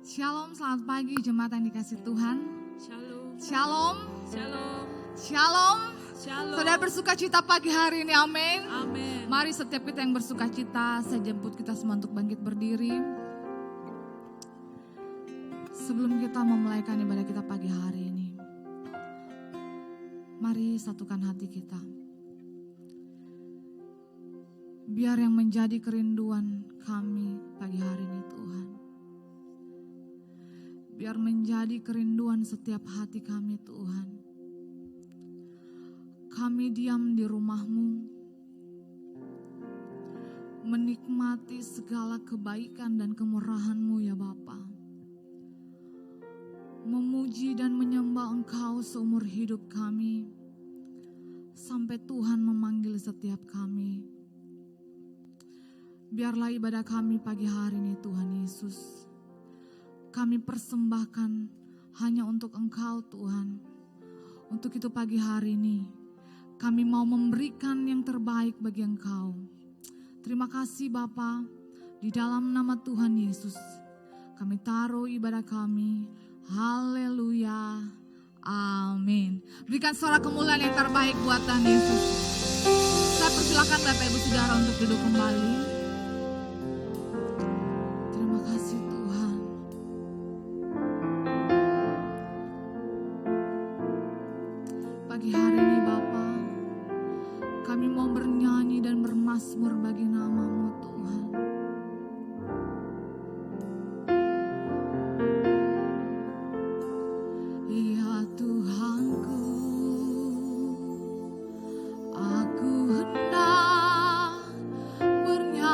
Shalom, selamat pagi jemaat yang dikasih Tuhan. Shalom. Shalom. Shalom. Shalom. Shalom. Saudara bersuka cita pagi hari ini, amin. Amin. Mari setiap kita yang bersuka cita, saya jemput kita semua untuk bangkit berdiri. Sebelum kita memulaikan ibadah kita pagi hari ini, mari satukan hati kita. Biar yang menjadi kerinduan kami pagi hari ini Tuhan, biar menjadi kerinduan setiap hati kami Tuhan. Kami diam di rumah-Mu, menikmati segala kebaikan dan kemurahan-Mu ya Bapa. Memuji dan menyembah Engkau seumur hidup kami, sampai Tuhan memanggil setiap kami. Biarlah ibadah kami pagi hari ini Tuhan Yesus, kami persembahkan hanya untuk Engkau Tuhan. Untuk itu pagi hari ini kami mau memberikan yang terbaik bagi Engkau. Terima kasih Bapa, di dalam nama Tuhan Yesus kami taruh ibadah kami. Haleluya, amin. Berikan suara kemuliaan yang terbaik buat Tuhan Yesus. Saya persilakan Bapak Ibu Saudara untuk duduk kembali. Terima kasih Tuhan. Pagi hari ini Bapa, kami mau bernyanyi dan bermazmur bagi nama-Mu Tuhan. Ya Tuhanku, aku hendak bernyanyi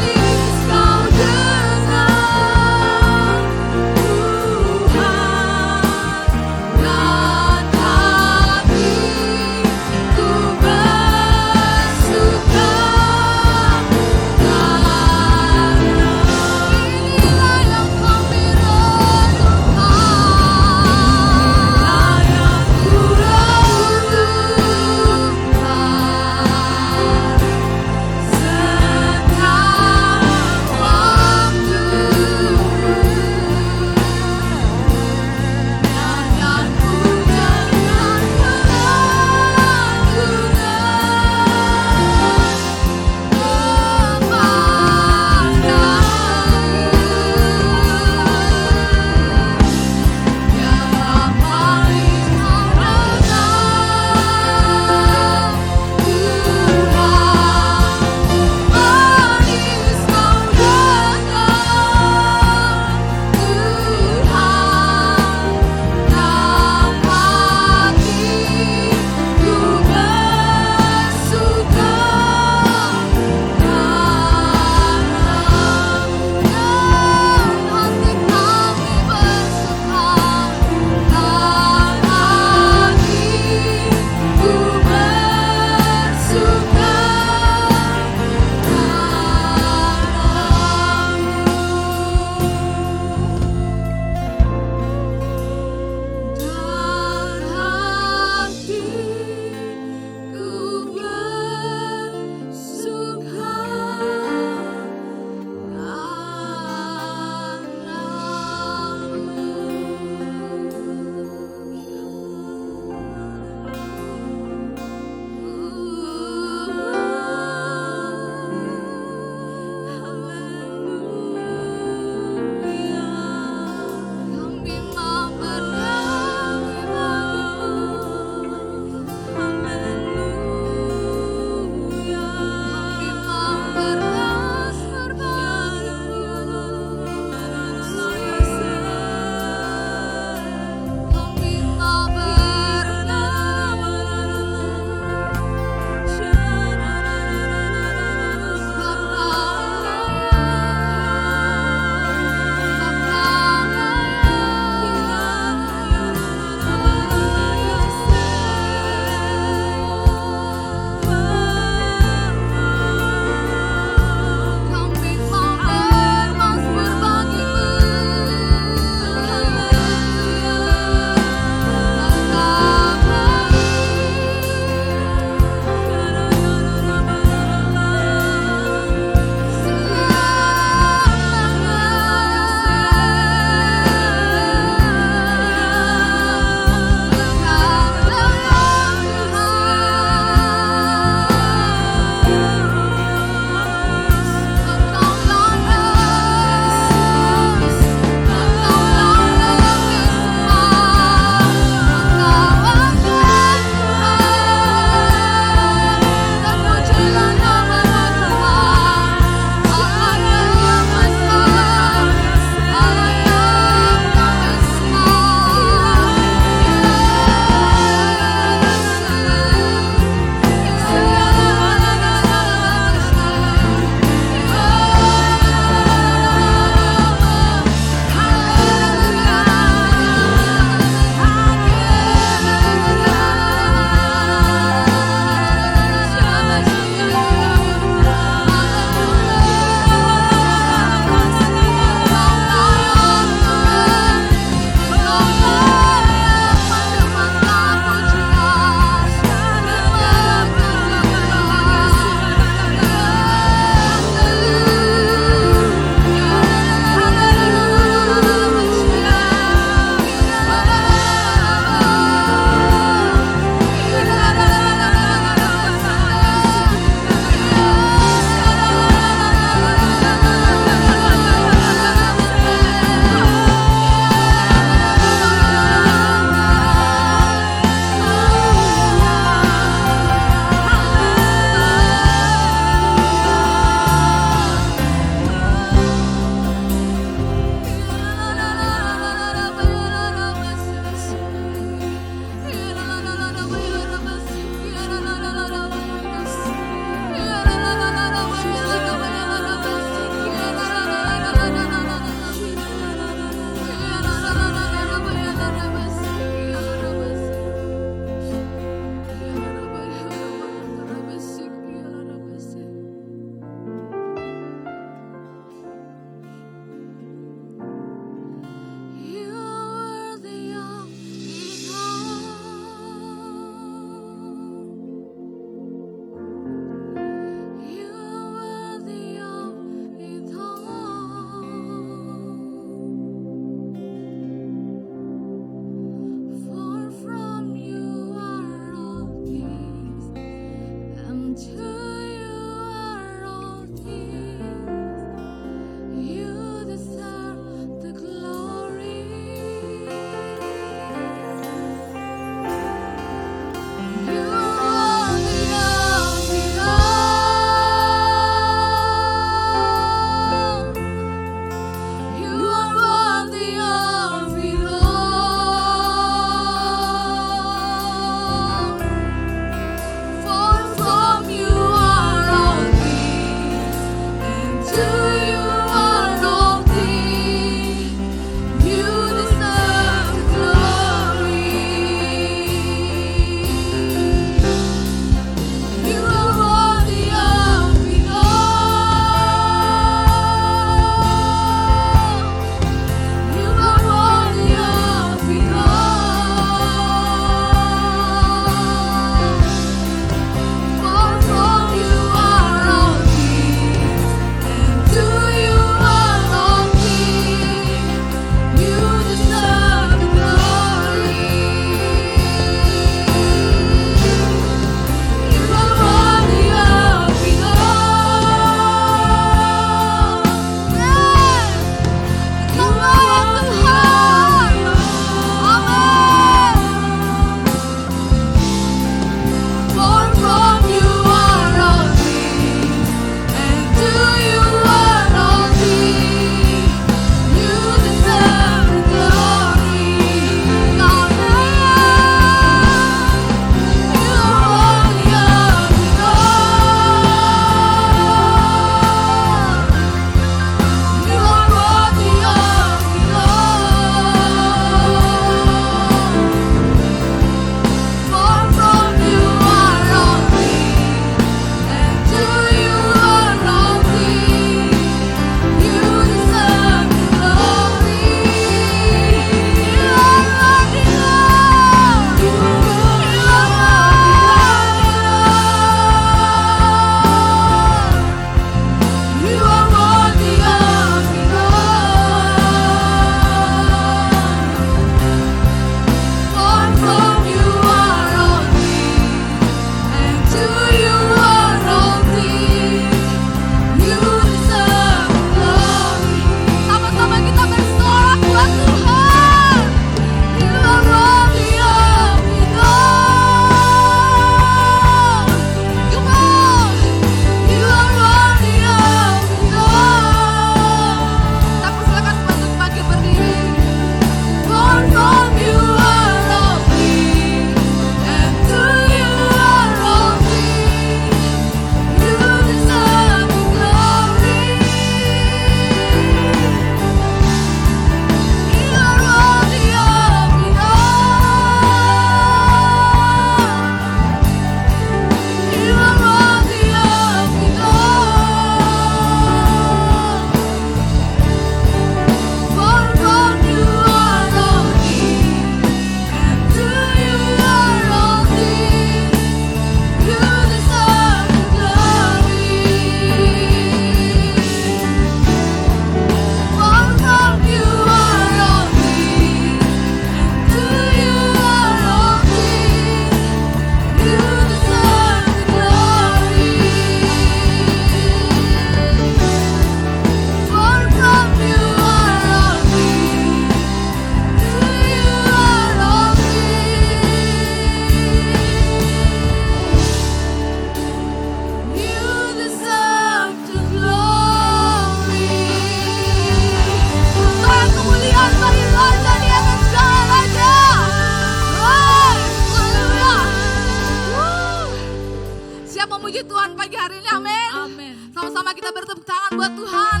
buat Tuhan.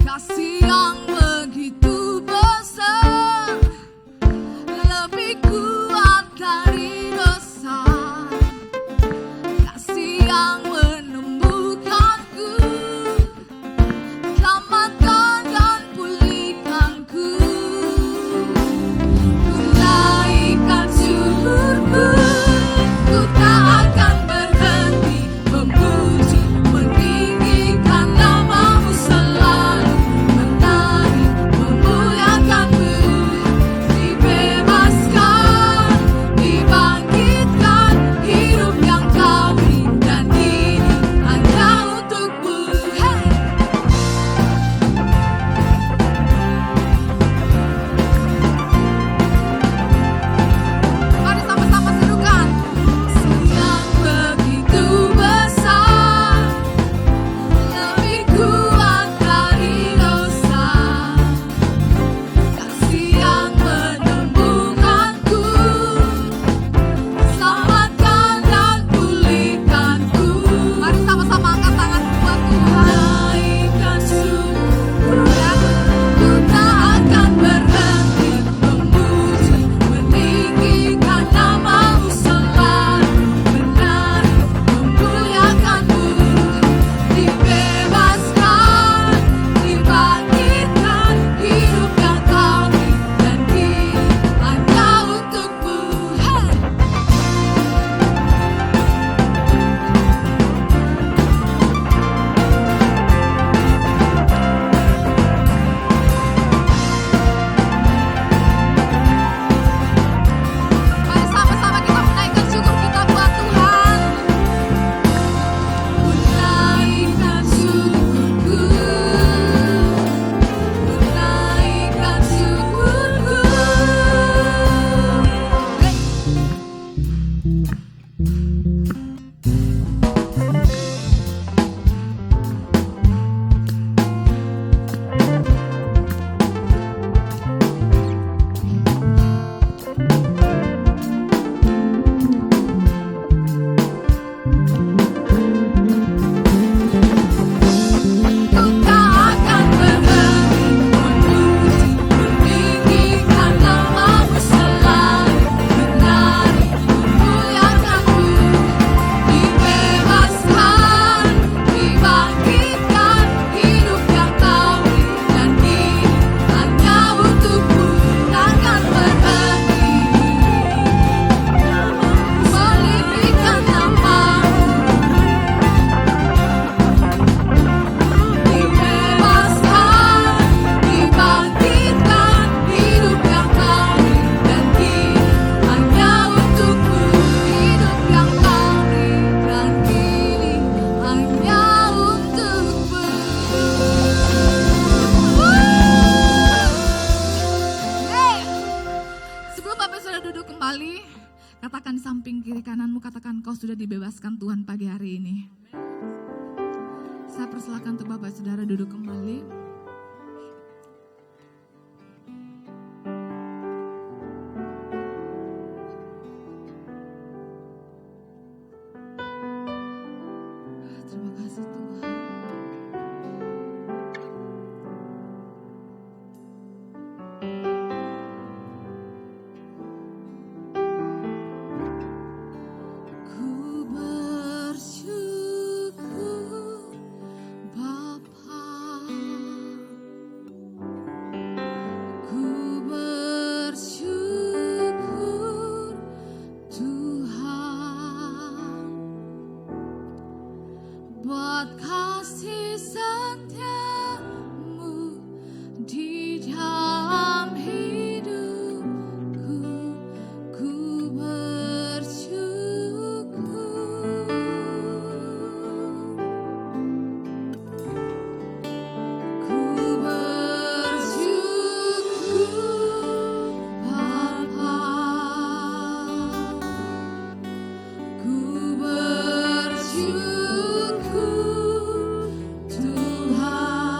Kasih yang begitu besar, lebih kuat dari dosa. Kasih yang menemukanku, selamatkan dan pulihkanku. Ku naikkan syukurku, ku tak akan berhenti memuji, meninggikan namamu selalu, menari, memuliakanmu. Dibebaskan, dibangkitkan, hidup yang kau beri, dan ini hanya untukmu. Hey! Mari sama-sama serukan. Yang begitu besar, lebih kuat dari dosa. Kasih yang menemukanku, selamatkan dan pulihkanku. Mari sama-sama angkat tangan buat Tuhan. Naikkan syukur, ku tak akan berhenti memuji, meninggikan namamu selalu, menari, memuliakanmu. Dibebaskan, dibangkitkan, hidup yang kau beri, dan kini hanya untukmu. Hey! Mari sama-sama kita menaikkan syukur kita buat Tuhan. Menaikkan syukurku, menaikkan syukurku. Ku tak akan berhenti memuji, meninggikan namamu selalu, menari, memuliakanmu. Dibebaskan, dibangkitkan, hidup yang kau beri, dan kini hanya untukmu. Takkan berhenti meninggikan namamu. Dibebaskan, dibangkitkan, hidup yang kau beri, dan kini hanya untukmu. Hidup yang kau beri, dan kini hanya untukmu. Hey! Sebelum Bapak sudah duduk kembali, katakan di samping kiri kananmu, katakan kau sudah dibebaskan Tuhan pagi hari ini. Saya persilakan untuk Bapak Saudara duduk kembali. Terima kasih Tuhan. Ku bersyukur Bapa, ku bersyukur Tuhan, buat kasih setiamu di dalam hidupku. Ku bersyukur, ku bersyukur Bapa, ku bersyukur Tuhan.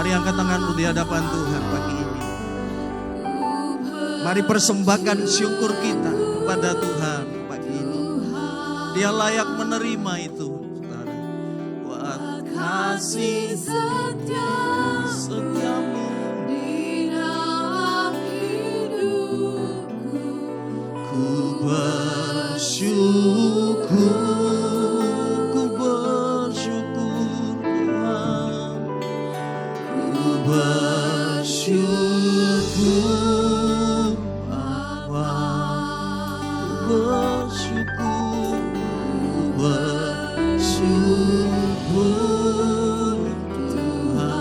Mari angkat tanganmu di hadapan Tuhan pagi ini. Mari persembahkan syukur kita kepada Tuhan pagi ini. Dia layak menerima itu, saudara. Buat kasih setiamu di dalam hidupku. ku bersyukur, ku bersyukur Tuhan, ku bersyukur Bapa, ku bersyukur, ku bersyukur Tuhan,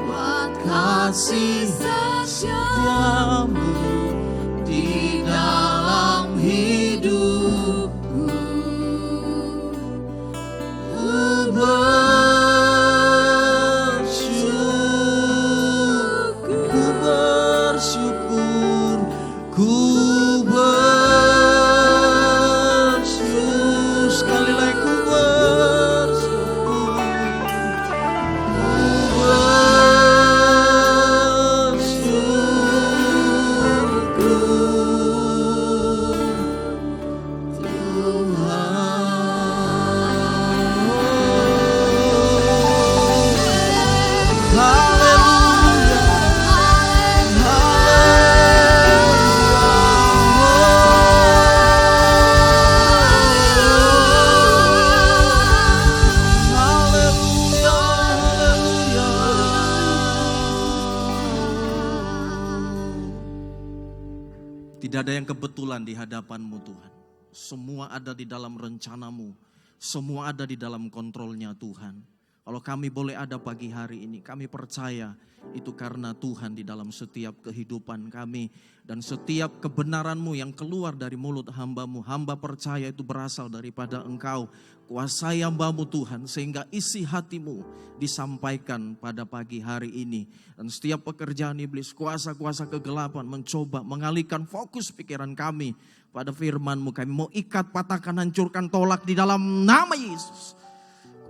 buat kasih setiamu di dalam hidupku. Ku bersyukur, ku bersyukur, sekali lagi ku bersyukur, Tidak ada yang kebetulan di hadapanmu Tuhan. Semua ada di dalam rencanamu. Semua ada di dalam kontrolnya Tuhan. Kalau kami boleh ada pagi hari ini, kami percaya itu karena Tuhan di dalam setiap kehidupan kami. Dan setiap kebenaran-Mu yang keluar dari mulut hamba-Mu, hamba percaya itu berasal daripada Engkau. Kuasai hamba-Mu Tuhan, sehingga isi hati-Mu disampaikan pada pagi hari ini. Dan setiap pekerjaan iblis, kuasa-kuasa kegelapan mencoba mengalihkan fokus pikiran kami pada firman-Mu. Kami mau ikat, patahkan, hancurkan, tolak di dalam nama Yesus.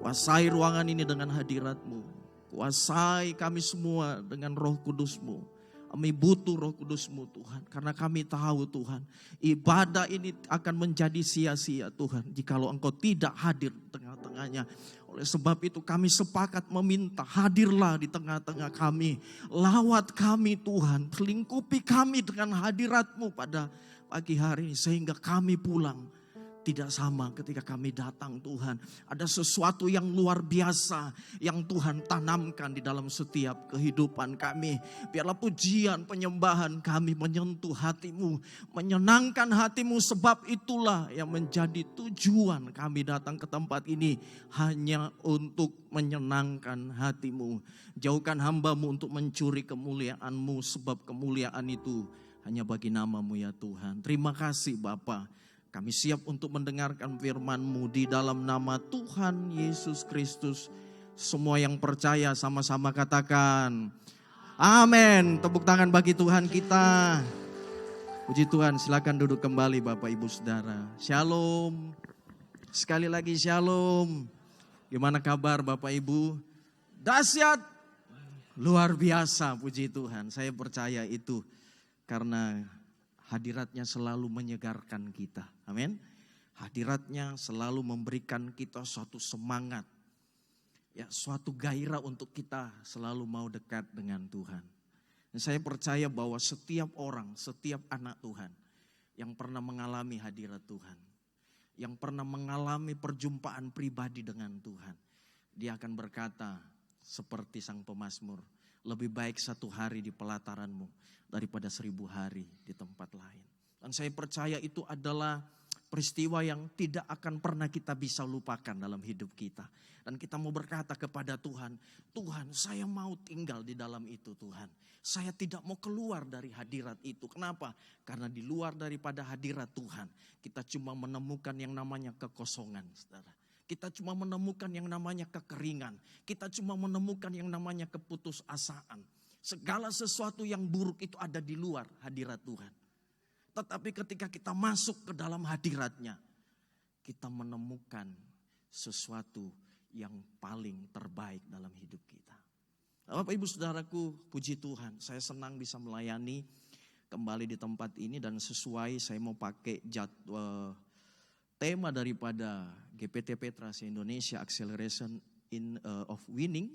Kuasai ruangan ini dengan hadirat-Mu. Kuasai kami semua dengan Roh Kudus-Mu. Kami butuh Roh Kudus-Mu Tuhan. Karena kami tahu Tuhan, ibadah ini akan menjadi sia-sia Tuhan, jikalau Engkau tidak hadir di tengah-tengahnya. Oleh sebab itu kami sepakat meminta, hadirlah di tengah-tengah kami. Lawat kami Tuhan, lingkupi kami dengan hadirat-Mu pada pagi hari ini. Sehingga kami pulang tidak sama ketika kami datang Tuhan. Ada sesuatu yang luar biasa yang Tuhan tanamkan di dalam setiap kehidupan kami. Biarlah pujian, penyembahan kami menyentuh hati-Mu, menyenangkan hati-Mu, sebab itulah yang menjadi tujuan kami datang ke tempat ini, hanya untuk menyenangkan hati-Mu. Jauhkan hamba-Mu untuk mencuri kemuliaan-Mu, sebab kemuliaan itu hanya bagi nama-Mu ya Tuhan. Terima kasih Bapa. Kami siap untuk mendengarkan firman-Mu di dalam nama Tuhan Yesus Kristus. Semua yang percaya sama-sama katakan amin. Tepuk tangan bagi Tuhan kita. Puji Tuhan, silakan duduk kembali Bapak Ibu Saudara. Shalom. Sekali lagi shalom. Gimana kabar Bapak Ibu? Dahsyat. Luar biasa, puji Tuhan. Saya percaya itu karena hadiratnya selalu menyegarkan kita. Amin. Hadiratnya selalu memberikan kita suatu semangat. Ya, suatu gairah untuk kita selalu mau dekat dengan Tuhan. Dan saya percaya bahwa setiap orang, setiap anak Tuhan yang pernah mengalami hadirat Tuhan, yang pernah mengalami perjumpaan pribadi dengan Tuhan, dia akan berkata seperti sang pemazmur, lebih baik 1 hari di pelataran-Mu daripada 1000 hari di tempat lain. Dan saya percaya itu adalah peristiwa yang tidak akan pernah kita bisa lupakan dalam hidup kita. Dan kita mau berkata kepada Tuhan, Tuhan saya mau tinggal di dalam itu Tuhan. Saya tidak mau keluar dari hadirat itu. Kenapa? Karena di luar daripada hadirat Tuhan, kita cuma menemukan yang namanya kekosongan, saudara. Kita cuma menemukan yang namanya kekeringan. Kita cuma menemukan yang namanya keputusasaan. Segala sesuatu yang buruk itu ada di luar hadirat Tuhan. Tetapi ketika kita masuk ke dalam hadiratnya, kita menemukan sesuatu yang paling terbaik dalam hidup kita. Bapak Ibu Saudaraku, puji Tuhan, saya senang bisa melayani kembali di tempat ini dan sesuai saya mau pakai jadwal tema daripada GPT Petra Indonesia Acceleration of Winning,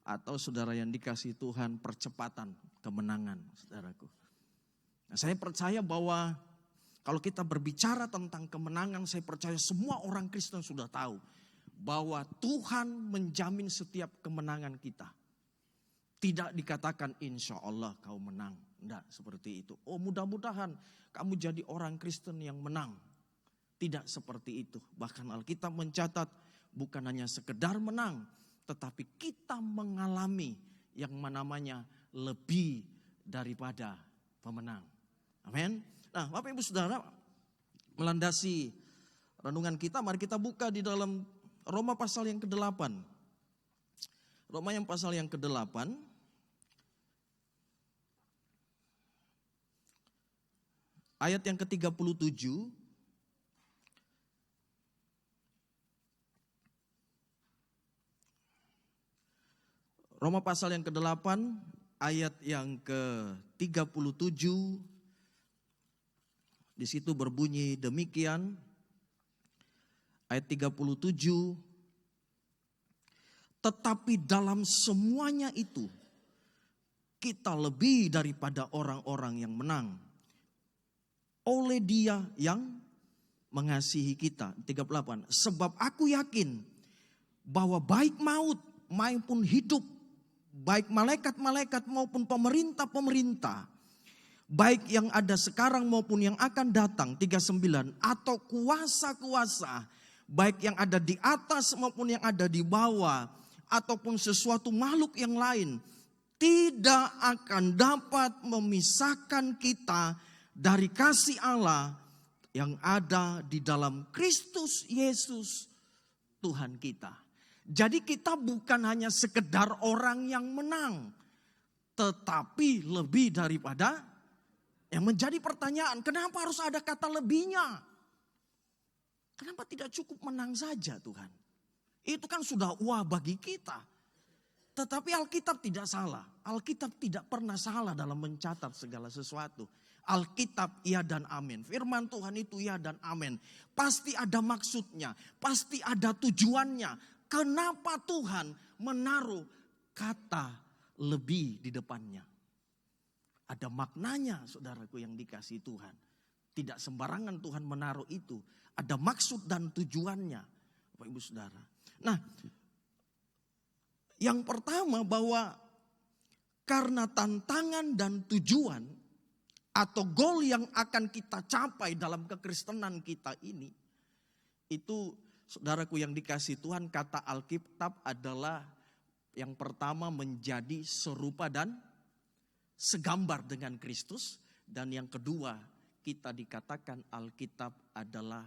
atau saudara yang dikasih Tuhan, percepatan kemenangan, saudaraku. Nah, saya percaya bahwa kalau kita berbicara tentang kemenangan, saya percaya semua orang Kristen sudah tahu bahwa Tuhan menjamin setiap kemenangan kita. Tidak dikatakan insya Allah kau menang. Tidak seperti itu. Oh, mudah-mudahan kamu jadi orang Kristen yang menang. Tidak seperti itu. Bahkan Alkitab mencatat bukan hanya sekedar menang, tetapi kita mengalami yang namanya lebih daripada pemenang. Amin. Nah, Bapak Ibu Saudara, melandasi renungan kita, mari kita buka di dalam Roma pasal yang ke-8. Roma yang pasal yang ke-8. Ayat yang ke-37. Roma pasal yang ke-8, ayat yang ke-37. Di situ berbunyi demikian. Ayat 37. Tetapi dalam semuanya itu kita lebih daripada orang-orang yang menang oleh Dia yang mengasihi kita. 38. Sebab aku yakin bahwa baik maut maupun hidup, baik malaikat-malaikat maupun pemerintah-pemerintah, baik yang ada sekarang maupun yang akan datang, 39, atau kuasa-kuasa, baik yang ada di atas maupun yang ada di bawah, ataupun sesuatu makhluk yang lain, tidak akan dapat memisahkan kita dari kasih Allah yang ada di dalam Kristus Yesus Tuhan kita. Jadi kita bukan hanya sekedar orang yang menang, tetapi lebih daripada. Yang menjadi pertanyaan, kenapa harus ada kata lebihnya? Kenapa tidak cukup menang saja Tuhan? Itu kan sudah wah bagi kita. Tetapi Alkitab tidak salah. Alkitab tidak pernah salah dalam mencatat segala sesuatu. Alkitab iya dan amin. Firman Tuhan itu iya dan amin. Pasti ada maksudnya. Pasti ada tujuannya. Kenapa Tuhan menaruh kata lebih di depannya? Ada maknanya, saudaraku yang dikasihi Tuhan. Tidak sembarangan Tuhan menaruh itu. Ada maksud dan tujuannya, Bapak Ibu Saudara. Nah, yang pertama bahwa karena tantangan dan tujuan atau goal yang akan kita capai dalam kekristenan kita ini, itu saudaraku yang dikasihi Tuhan, kata Alkitab adalah yang pertama menjadi serupa dan segambar dengan Kristus. Dan yang kedua, kita dikatakan Alkitab adalah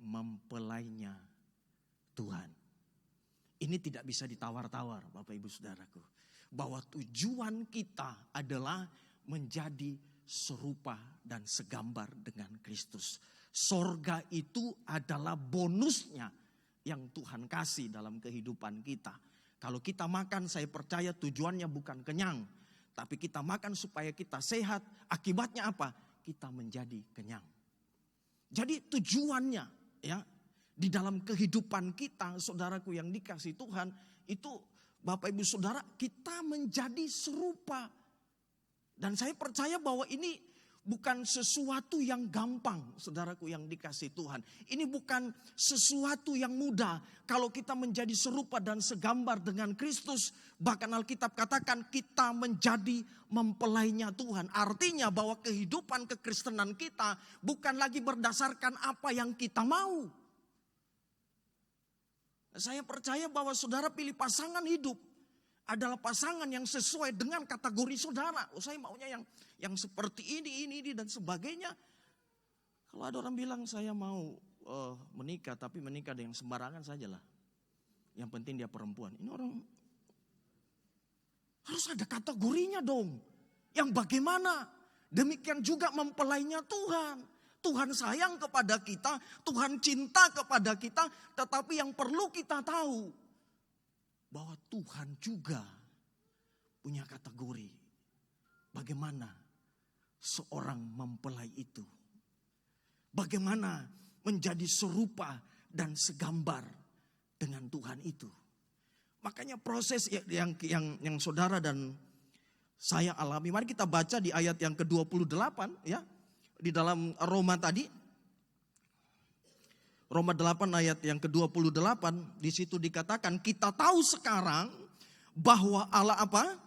mempelainya Tuhan. Ini tidak bisa ditawar-tawar Bapak Ibu Saudaraku. Bahwa tujuan kita adalah menjadi serupa dan segambar dengan Kristus. Sorga itu adalah bonusnya yang Tuhan kasih dalam kehidupan kita. Kalau kita makan, saya percaya tujuannya bukan kenyang. Tapi kita makan supaya kita sehat. Akibatnya apa? Kita menjadi kenyang. Jadi tujuannya ya di dalam kehidupan kita, saudaraku yang dikasihi Tuhan, itu Bapak Ibu Saudara, kita menjadi serupa. Dan saya percaya bahwa ini bukan sesuatu yang gampang, saudaraku yang dikasihi Tuhan. Ini bukan sesuatu yang mudah. Kalau kita menjadi serupa dan segambar dengan Kristus, bahkan Alkitab katakan kita menjadi mempelainya Tuhan. Artinya bahwa kehidupan kekristenan kita bukan lagi berdasarkan apa yang kita mau. Saya percaya bahwa saudara pilih pasangan hidup adalah pasangan yang sesuai dengan kategori saudara. Oh, saya maunya yang seperti ini dan sebagainya. Kalau ada orang bilang saya mau menikah, tapi menikah dengan sembarangan sajalah. Yang penting dia perempuan. Ini orang harus ada kategorinya dong. Yang bagaimana? Demikian juga mempelainya Tuhan. Tuhan sayang kepada kita, Tuhan cinta kepada kita, tetapi yang perlu kita tahu bahwa Tuhan juga punya kategori bagaimana seorang mempelai itu. Bagaimana menjadi serupa dan segambar dengan Tuhan itu. Makanya proses yang saudara dan saya alami. Mari kita baca di ayat yang ke-28 ya. Di dalam Roma tadi. Roma 8 ayat yang ke-28, di situ dikatakan kita tahu sekarang bahwa Allah apa?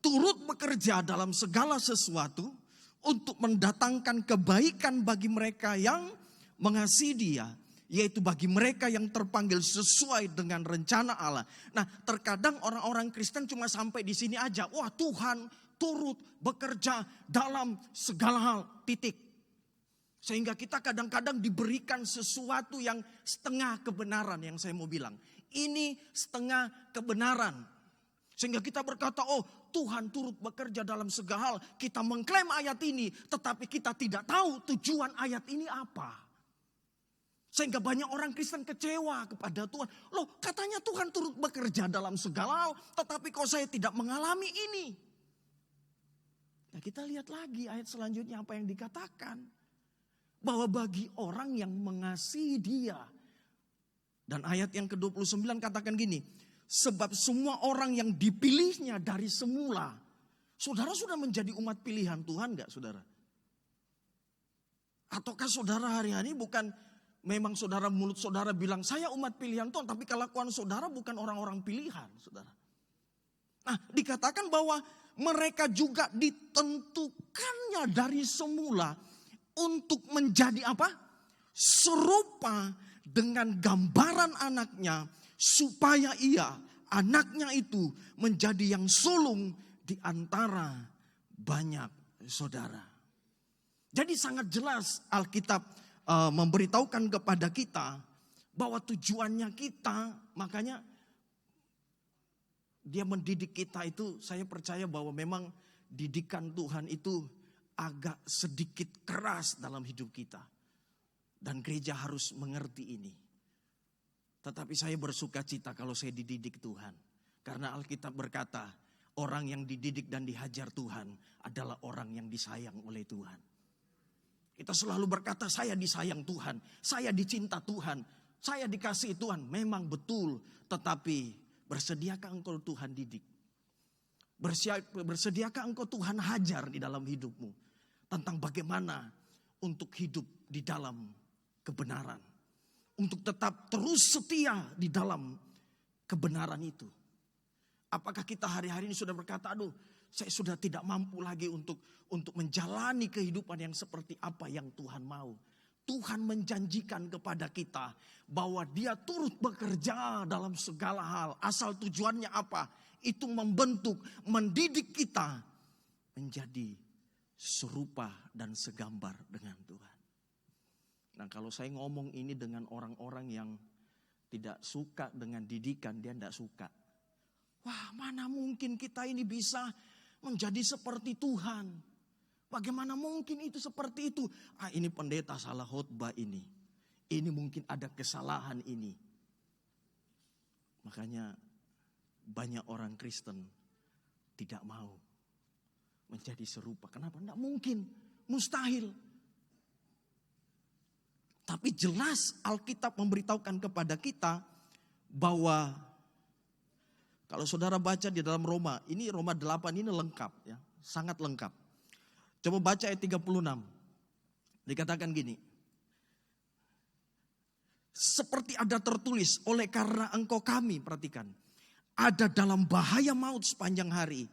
Turut bekerja dalam segala sesuatu untuk mendatangkan kebaikan bagi mereka yang mengasihi Dia, yaitu bagi mereka yang terpanggil sesuai dengan rencana Allah. Nah, terkadang orang-orang Kristen cuma sampai di sini aja. Wah, Tuhan turut bekerja dalam segala hal, titik. Sehingga kita kadang-kadang diberikan sesuatu yang setengah kebenaran yang saya mau bilang. Ini setengah kebenaran. Sehingga kita berkata, oh Tuhan turut bekerja dalam segala hal. Kita mengklaim ayat ini, tetapi kita tidak tahu tujuan ayat ini apa. Sehingga banyak orang Kristen kecewa kepada Tuhan. Loh, katanya Tuhan turut bekerja dalam segala hal, tetapi kok saya tidak mengalami ini. Nah, kita lihat lagi ayat selanjutnya apa yang dikatakan. Bahwa bagi orang yang mengasihi Dia. Dan ayat yang ke-29 katakan gini. Sebab semua orang yang dipilihnya dari semula. Saudara sudah menjadi umat pilihan Tuhan gak saudara? Ataukah saudara hari-hari bukan memang saudara mulut saudara bilang saya umat pilihan Tuhan. Tapi kelakuan saudara bukan orang-orang pilihan saudara. Nah, dikatakan bahwa mereka juga ditentukannya dari semula untuk menjadi apa? Serupa dengan gambaran anaknya, supaya anaknya itu menjadi yang sulung di antara banyak saudara. Jadi sangat jelas Alkitab memberitahukan kepada kita bahwa tujuannya kita, makanya Dia mendidik kita itu, saya percaya bahwa memang didikan Tuhan itu agak sedikit keras dalam hidup kita. Dan gereja harus mengerti ini. Tetapi saya bersuka cita kalau saya dididik Tuhan. Karena Alkitab berkata, orang yang dididik dan dihajar Tuhan adalah orang yang disayang oleh Tuhan. Kita selalu berkata, saya disayang Tuhan, saya dicinta Tuhan, saya dikasihi Tuhan. Memang betul, tetapi bersediakah engkau Tuhan didik? Bersediakah engkau Tuhan hajar di dalam hidupmu? Tentang bagaimana untuk hidup di dalam kebenaran. Untuk tetap terus setia di dalam kebenaran itu. Apakah kita hari-hari ini sudah berkata, aduh saya sudah tidak mampu lagi untuk menjalani kehidupan yang seperti apa yang Tuhan mau. Tuhan menjanjikan kepada kita bahwa Dia turut bekerja dalam segala hal. Asal tujuannya apa? Itu membentuk, mendidik kita menjadi serupa dan segambar dengan Tuhan. Nah, kalau saya ngomong ini dengan orang-orang yang tidak suka dengan didikan, dia tidak suka. Wah, mana mungkin kita ini bisa menjadi seperti Tuhan? Bagaimana mungkin itu seperti itu? Ini pendeta salah khotbah ini. Ini mungkin ada kesalahan ini. Makanya banyak orang Kristen tidak mau menjadi serupa. Kenapa? Tidak mungkin. Mustahil. Tapi jelas Alkitab memberitahukan kepada kita bahwa kalau saudara baca di dalam Roma, ini Roma 8 ini lengkap ya, sangat lengkap. Coba baca ayat 36. Dikatakan gini. Seperti ada tertulis, oleh karena engkau kami, perhatikan, ada dalam bahaya maut sepanjang hari.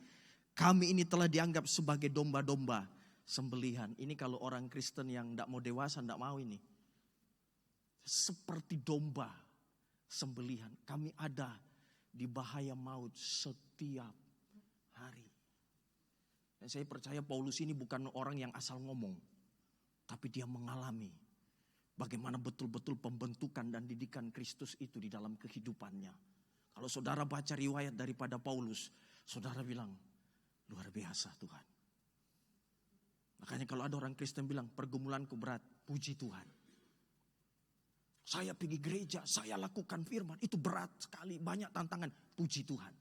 Kami ini telah dianggap sebagai domba-domba sembelihan. Ini kalau orang Kristen yang tidak mau dewasa, tidak mau ini. Seperti domba sembelihan. Kami ada di bahaya maut setiap hari. Dan saya percaya Paulus ini bukan orang yang asal ngomong. Tapi dia mengalami bagaimana betul-betul pembentukan dan didikan Kristus itu di dalam kehidupannya. Kalau saudara baca riwayat daripada Paulus, saudara bilang, luar biasa Tuhan. Makanya kalau ada orang Kristen bilang, pergumulanku berat, puji Tuhan. Saya pergi gereja, saya lakukan firman. Itu berat sekali, banyak tantangan. Puji Tuhan.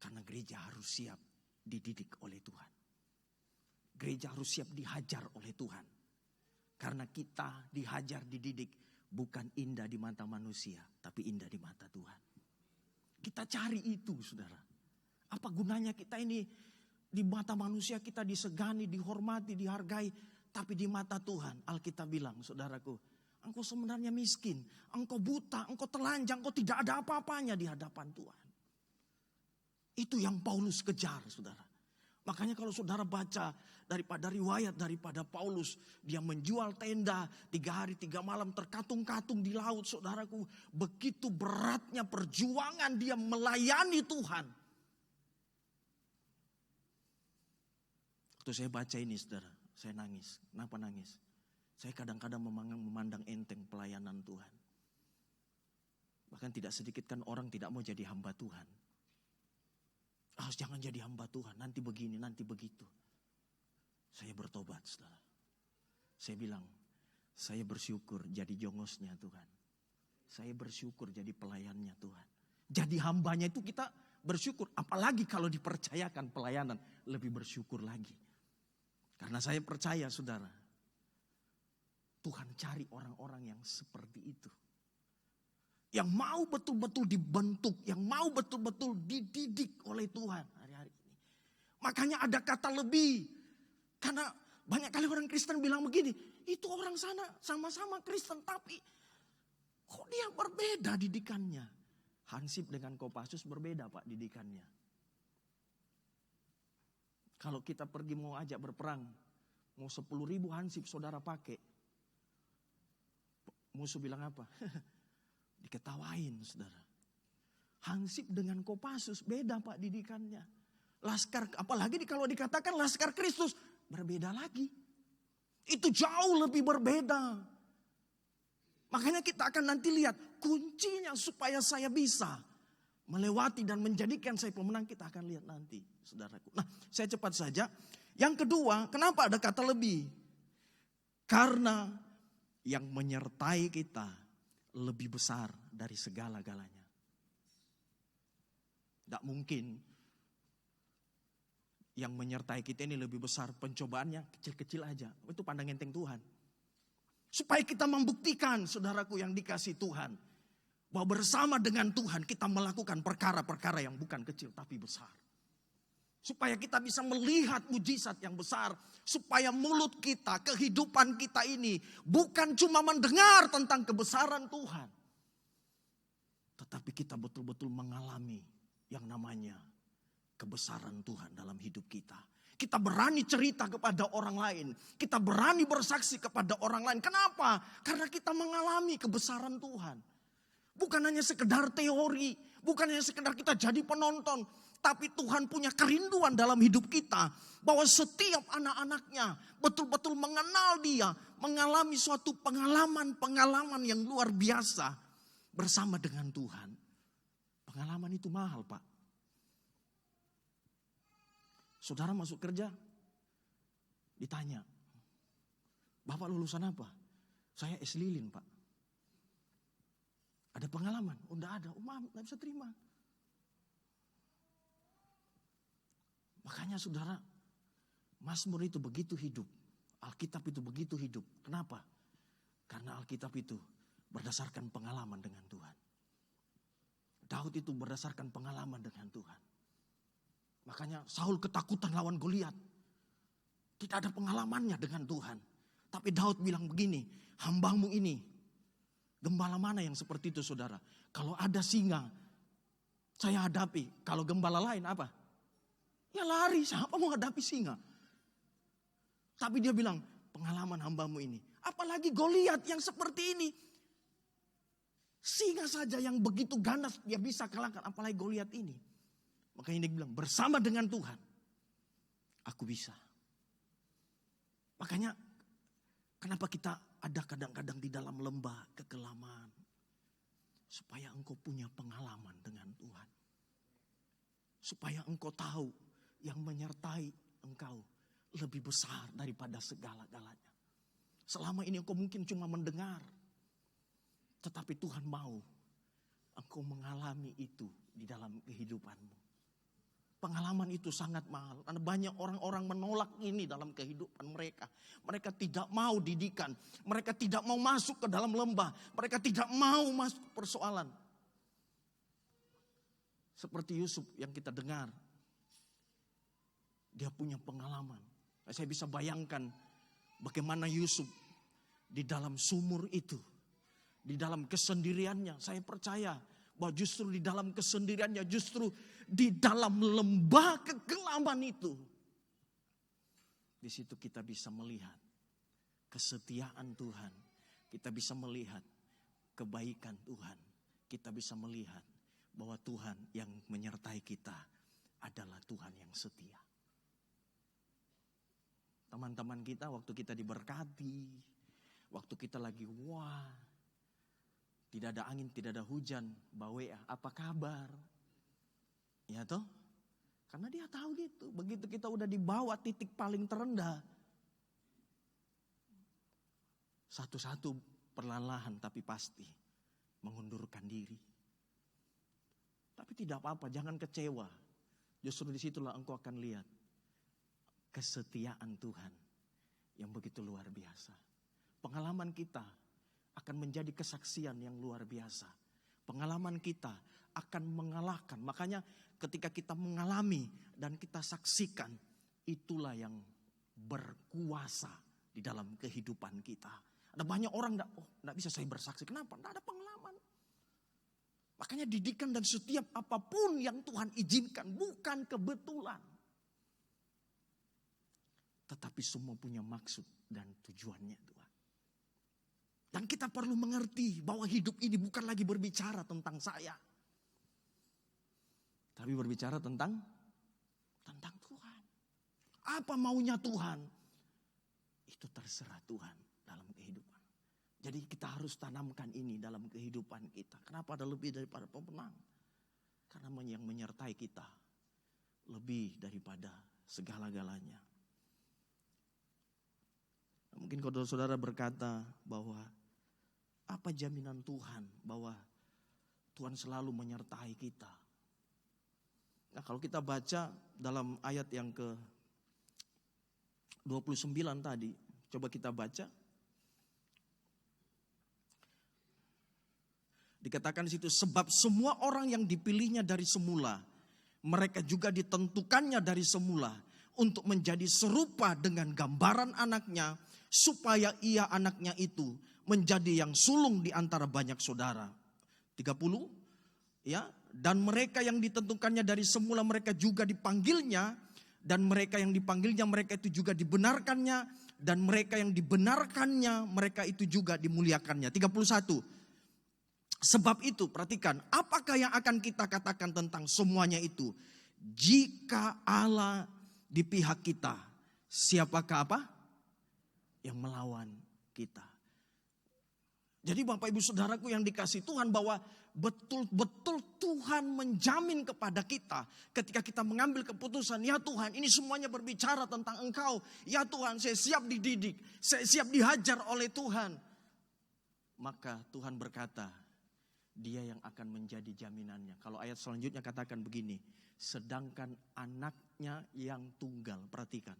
Karena gereja harus siap dididik oleh Tuhan. Gereja harus siap dihajar oleh Tuhan. Karena kita dihajar, dididik bukan indah di mata manusia, tapi indah di mata Tuhan. Kita cari itu, saudara. Apa gunanya kita ini di mata manusia kita disegani, dihormati, dihargai. Tapi di mata Tuhan, Alkitab bilang, saudaraku, engkau sebenarnya miskin, engkau buta, engkau telanjang, engkau tidak ada apa-apanya di hadapan Tuhan. Itu yang Paulus kejar, saudara. Makanya kalau saudara baca daripada riwayat daripada Paulus, dia menjual tenda 3 hari 3 malam terkatung-katung di laut, saudaraku. Begitu beratnya perjuangan dia melayani Tuhan. Waktu saya baca ini, saudara, saya nangis. Kenapa nangis? Saya kadang-kadang memandang enteng pelayanan Tuhan. Bahkan tidak sedikit kan orang tidak mau jadi hamba Tuhan. Jangan jadi hamba Tuhan, nanti begini, nanti begitu. Saya bertobat, saudara. Saya bilang, saya bersyukur jadi jongosnya Tuhan. Saya bersyukur jadi pelayannya Tuhan. Jadi hambanya itu kita bersyukur. Apalagi kalau dipercayakan pelayanan, lebih bersyukur lagi. Karena saya percaya, saudara, Tuhan cari orang-orang yang seperti itu. Yang mau betul-betul dibentuk, yang mau betul-betul dididik oleh Tuhan hari-hari ini. Makanya ada kata lebih. Karena banyak kali orang Kristen bilang begini, itu orang sana sama-sama Kristen, tapi kok dia berbeda didikannya. Hansip dengan Kopassus berbeda, Pak, didikannya. Kalau kita pergi mau ajak berperang, mau 10.000 hansip saudara pakai, musuh bilang apa? Diketawain, saudara. Hansip dengan Kopassus beda, Pak, didikannya. Laskar, apalagi kalau dikatakan Laskar Kristus, berbeda lagi. Itu jauh lebih berbeda. Makanya kita akan nanti lihat kuncinya supaya saya bisa melewati dan menjadikan saya pemenang, kita akan lihat nanti, saudaraku. Nah, saya cepat saja. Yang kedua, kenapa ada kata lebih? Karena yang menyertai kita lebih besar dari segala-galanya. Tidak mungkin yang menyertai kita ini lebih besar, pencobaannya kecil-kecil aja. Itu pandang enteng Tuhan. Supaya kita membuktikan, saudaraku yang dikasih Tuhan, bahwa bersama dengan Tuhan kita melakukan perkara-perkara yang bukan kecil tapi besar. Supaya kita bisa melihat mujizat yang besar. Supaya mulut kita, kehidupan kita ini bukan cuma mendengar tentang kebesaran Tuhan. Tetapi kita betul-betul mengalami yang namanya kebesaran Tuhan dalam hidup kita. Kita berani cerita kepada orang lain. Kita berani bersaksi kepada orang lain. Kenapa? Karena kita mengalami kebesaran Tuhan. Bukan hanya sekedar teori. Bukan hanya sekedar kita jadi penonton. Tapi Tuhan punya kerinduan dalam hidup kita. Bahwa setiap anak-anaknya betul-betul mengenal dia. Mengalami suatu pengalaman-pengalaman yang luar biasa. Bersama dengan Tuhan. Pengalaman itu mahal, Pak. Saudara masuk kerja. Ditanya. Bapak lulusan apa? Saya S lilin, Pak. Ada pengalaman? Oh, enggak ada. Maaf, enggak bisa terima. Makanya saudara, Mazmur itu begitu hidup. Alkitab itu begitu hidup. Kenapa? Karena Alkitab itu berdasarkan pengalaman dengan Tuhan. Daud itu berdasarkan pengalaman dengan Tuhan. Makanya Saul ketakutan lawan Goliat. Tidak ada pengalamannya dengan Tuhan. Tapi Daud bilang begini, hambamu ini, gembala mana yang seperti itu, saudara? Kalau ada singa, saya hadapi. Kalau gembala lain apa? Ya lari, siapa mau hadapi singa? Tapi dia bilang, pengalaman hambamu ini. Apalagi Goliat yang seperti ini. Singa saja yang begitu ganas dia bisa kalahkan, apalagi Goliat ini. Makanya dia bilang, bersama dengan Tuhan, aku bisa. Makanya, kenapa kita ada kadang-kadang di dalam lembah kekelaman. Supaya engkau punya pengalaman dengan Tuhan. Supaya engkau tahu yang menyertai engkau lebih besar daripada segala-galanya. Selama ini engkau mungkin cuma mendengar. Tetapi Tuhan mau engkau mengalami itu di dalam kehidupanmu. Pengalaman itu sangat mahal. Karena banyak orang-orang menolak ini dalam kehidupan mereka. Mereka tidak mau didikan. Mereka tidak mau masuk ke dalam lembah. Mereka tidak mau masuk ke persoalan. Seperti Yusuf yang kita dengar. Dia punya pengalaman. Saya bisa bayangkan bagaimana Yusuf di dalam sumur itu. Di dalam kesendiriannya. Saya percaya bahwa justru di dalam kesendiriannya, justru di dalam lembah kegelapan itu, di situ kita bisa melihat kesetiaan Tuhan, kita bisa melihat kebaikan Tuhan, kita bisa melihat bahwa Tuhan yang menyertai kita adalah Tuhan yang setia. Teman-teman kita waktu kita diberkati, waktu kita lagi tidak ada angin, tidak ada hujan, WA, apa kabar? Ya toh? Karena dia tahu gitu. Begitu kita udah di bawah titik paling terendah. Satu-satu perlahan tapi pasti mengundurkan diri. Tapi tidak apa-apa, jangan kecewa. Justru disitulah engkau akan lihat kesetiaan Tuhan yang begitu luar biasa. Pengalaman kita akan menjadi kesaksian yang luar biasa. Pengalaman kita akan mengalahkan. Makanya ketika kita mengalami dan kita saksikan, itulah yang berkuasa di dalam kehidupan kita. Ada banyak orang enggak bisa saya bersaksi. Kenapa? Enggak ada pengalaman. Makanya didikan dan setiap apapun yang Tuhan izinkan bukan kebetulan. Tetapi semua punya maksud dan tujuannya Tuhan. Dan kita perlu mengerti bahwa hidup ini bukan lagi berbicara tentang saya. Tapi berbicara tentang Tuhan. Apa maunya Tuhan? Itu terserah Tuhan dalam kehidupan. Jadi kita harus tanamkan ini dalam kehidupan kita. Kenapa ada lebih daripada pemenang? Karena yang menyertai kita lebih daripada segala-galanya. Mungkin kalau saudara berkata bahwa apa jaminan Tuhan bahwa Tuhan selalu menyertai kita. Nah kalau kita baca dalam ayat yang ke 29 tadi, coba kita baca. Dikatakan di situ, sebab semua orang yang dipilihnya dari semula, mereka juga ditentukannya dari semula untuk menjadi serupa dengan gambaran anaknya, supaya ia anaknya itu menjadi yang sulung di antara banyak saudara. 30, ya, dan mereka yang ditentukannya dari semula mereka juga dipanggilnya, dan mereka yang dipanggilnya mereka itu juga dibenarkannya, dan mereka yang dibenarkannya mereka itu juga dimuliakannya. 31. Sebab itu perhatikan, apakah yang akan kita katakan tentang semuanya itu? Jika Allah di pihak kita, siapakah apa yang melawan kita? Jadi Bapak Ibu Saudaraku yang dikasih Tuhan, bahwa betul-betul Tuhan menjamin kepada kita ketika kita mengambil keputusan, ya Tuhan ini semuanya berbicara tentang Engkau. Ya Tuhan saya siap dididik, saya siap dihajar oleh Tuhan. Maka Tuhan berkata, Dia yang akan menjadi jaminannya. Kalau ayat selanjutnya katakan begini, sedangkan anaknya yang tunggal, perhatikan.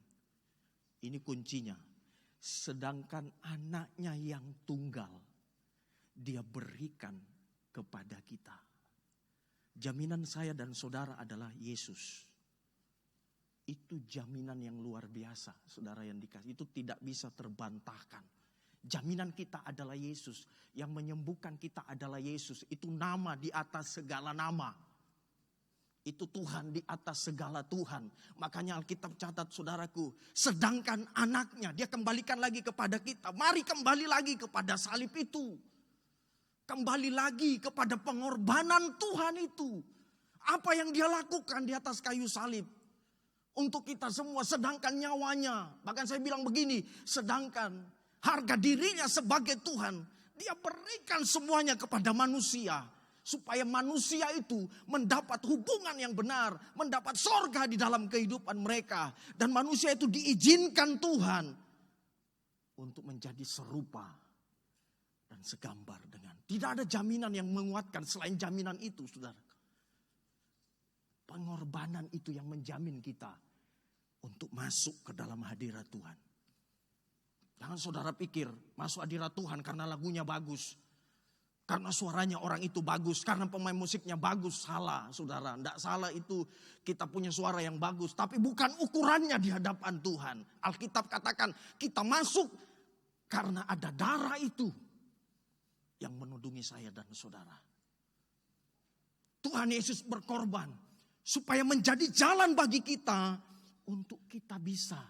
Ini kuncinya. Sedangkan anaknya yang tunggal, Dia berikan kepada kita. Jaminan saya dan saudara adalah Yesus. Itu jaminan yang luar biasa, saudara yang dikasih. Itu tidak bisa terbantahkan. Jaminan kita adalah Yesus. Yang menyembuhkan kita adalah Yesus. Itu nama di atas segala nama. Itu Tuhan di atas segala Tuhan. Makanya Alkitab catat saudaraku, sedangkan anaknya, Dia kembalikan lagi kepada kita. Mari kembali lagi kepada salib itu. Kembali lagi kepada pengorbanan Tuhan itu. Apa yang Dia lakukan di atas kayu salib. Untuk kita semua, sedangkan nyawanya. Bahkan saya bilang begini, sedangkan harga dirinya sebagai Tuhan, Dia berikan semuanya kepada manusia. Supaya manusia itu mendapat hubungan yang benar. Mendapat sorga di dalam kehidupan mereka. Dan manusia itu diizinkan Tuhan untuk menjadi serupa. Dan dan segambar dengan. Tidak ada jaminan yang menguatkan selain jaminan itu, saudara. Pengorbanan itu yang menjamin kita untuk masuk ke dalam hadirat Tuhan. Jangan saudara pikir masuk hadirat Tuhan karena lagunya bagus. Karena suaranya orang itu bagus. Karena pemain musiknya bagus. Salah saudara. Tidak salah itu kita punya suara yang bagus. Tapi bukan ukurannya di hadapan Tuhan. Alkitab katakan kita masuk karena ada darah itu yang menudungi saya dan saudara. Tuhan Yesus berkorban supaya menjadi jalan bagi kita untuk kita bisa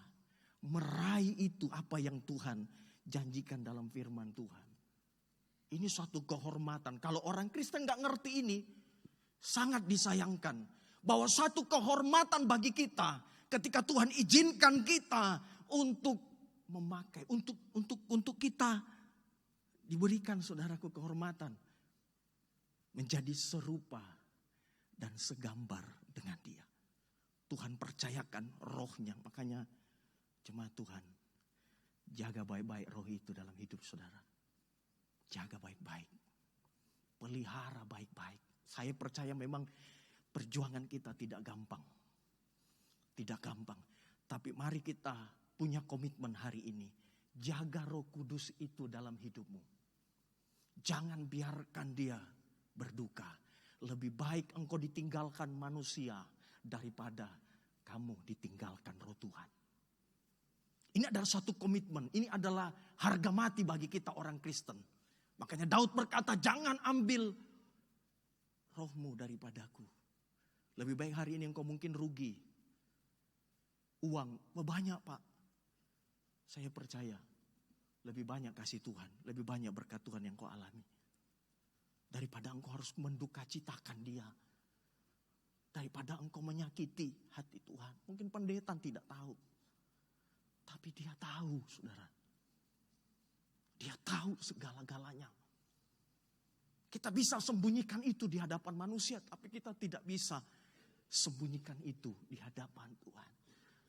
meraih itu apa yang Tuhan janjikan dalam firman Tuhan. Ini suatu kehormatan. Kalau orang Kristen gak ngerti ini, sangat disayangkan. Bahwa suatu kehormatan bagi kita ketika Tuhan izinkan kita untuk memakai, untuk kita diberikan saudaraku kehormatan. Menjadi serupa dan segambar dengan Dia. Tuhan percayakan rohnya. Makanya jemaat Tuhan, jaga baik-baik roh itu dalam hidup saudara. Jaga baik-baik. Pelihara baik-baik. Saya percaya memang perjuangan kita tidak gampang. Tidak gampang. Tapi mari kita punya komitmen hari ini. Jaga Roh Kudus itu dalam hidupmu. Jangan biarkan dia berduka. Lebih baik engkau ditinggalkan manusia daripada kamu ditinggalkan Roh Tuhan. Ini adalah satu komitmen. Ini adalah harga mati bagi kita orang Kristen. Makanya Daud berkata, jangan ambil rohmu daripadaku. Lebih baik hari ini engkau mungkin rugi. Uang, banyak Pak. Saya percaya lebih banyak kasih Tuhan. Lebih banyak berkat Tuhan yang kau alami. Daripada engkau harus mendukacitakan dia. Daripada engkau menyakiti hati Tuhan. Mungkin pendeta tidak tahu. Tapi dia tahu saudara. Dia tahu segala-galanya. Kita bisa sembunyikan itu di hadapan manusia. Tapi kita tidak bisa sembunyikan itu di hadapan Tuhan.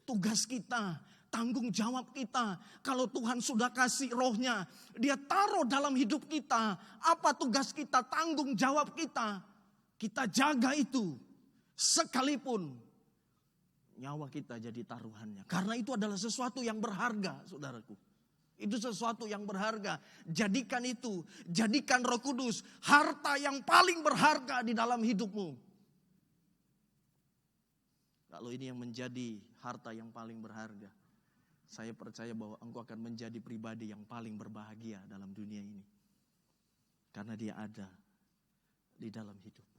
Tugas kita, tanggung jawab kita. Kalau Tuhan sudah kasih rohnya, dia taruh dalam hidup kita. Apa tugas kita, tanggung jawab kita. Kita jaga itu. Sekalipun nyawa kita jadi taruhannya. Karena itu adalah sesuatu yang berharga, saudaraku. Itu sesuatu yang berharga. Jadikan itu, jadikan Roh Kudus harta yang paling berharga di dalam hidupmu. Kalau ini yang menjadi harta yang paling berharga, saya percaya bahwa engkau akan menjadi pribadi yang paling berbahagia dalam dunia ini. Karena dia ada di dalam hidupmu.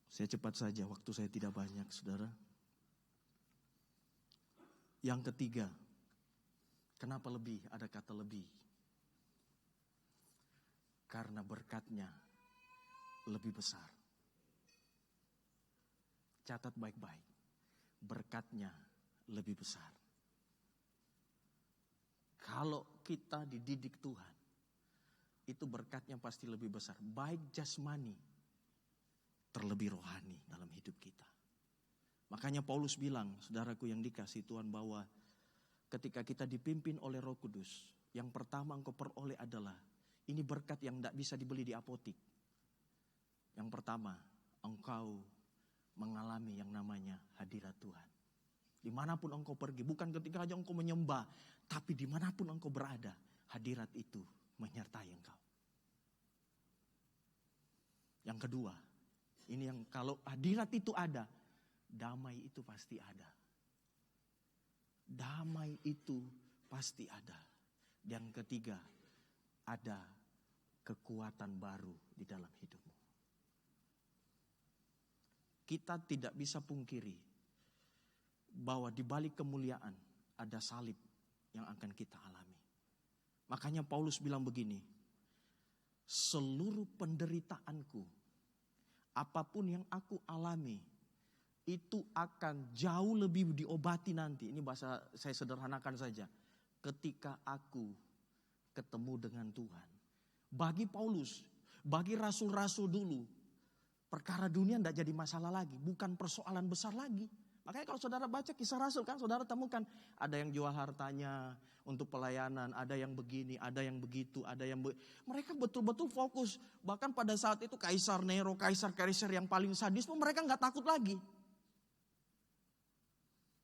Saya cepat saja, waktu saya tidak banyak, saudara. Yang ketiga, kenapa lebih? Ada kata lebih. Karena berkatnya lebih besar. Catat baik-baik. Berkatnya lebih besar. Kalau kita dididik Tuhan, itu berkatnya pasti lebih besar. Baik jasmani, terlebih rohani dalam hidup kita. Makanya Paulus bilang, saudaraku yang dikasihi Tuhan, bahwa ketika kita dipimpin oleh Roh Kudus, yang pertama engkau peroleh adalah, ini berkat yang tidak bisa dibeli di apotik. Yang pertama, engkau mengalami yang namanya hadirat Tuhan. Dimanapun engkau pergi, bukan ketika aja engkau menyembah, tapi dimanapun engkau berada, hadirat itu menyertai engkau. Yang kedua, ini yang kalau hadirat itu ada, damai itu pasti ada. Damai itu pasti ada. Yang ketiga, ada kekuatan baru di dalam hidupmu. Kita tidak bisa pungkiri bahwa di balik kemuliaan ada salib yang akan kita alami. Makanya Paulus bilang begini, seluruh penderitaanku, apapun yang aku alami, itu akan jauh lebih diobati nanti. Ini bahasa saya sederhanakan saja. Ketika aku ketemu dengan Tuhan. Bagi Paulus, bagi rasul-rasul dulu, perkara dunia tidak jadi masalah lagi. Bukan persoalan besar lagi. Makanya kalau saudara baca Kisah Rasul kan saudara temukan ada yang jual hartanya untuk pelayanan, ada yang begini, ada yang begitu, mereka betul-betul fokus. Bahkan pada saat itu Kaisar Nero, kaisar-kaisar yang paling sadis pun mereka nggak takut lagi.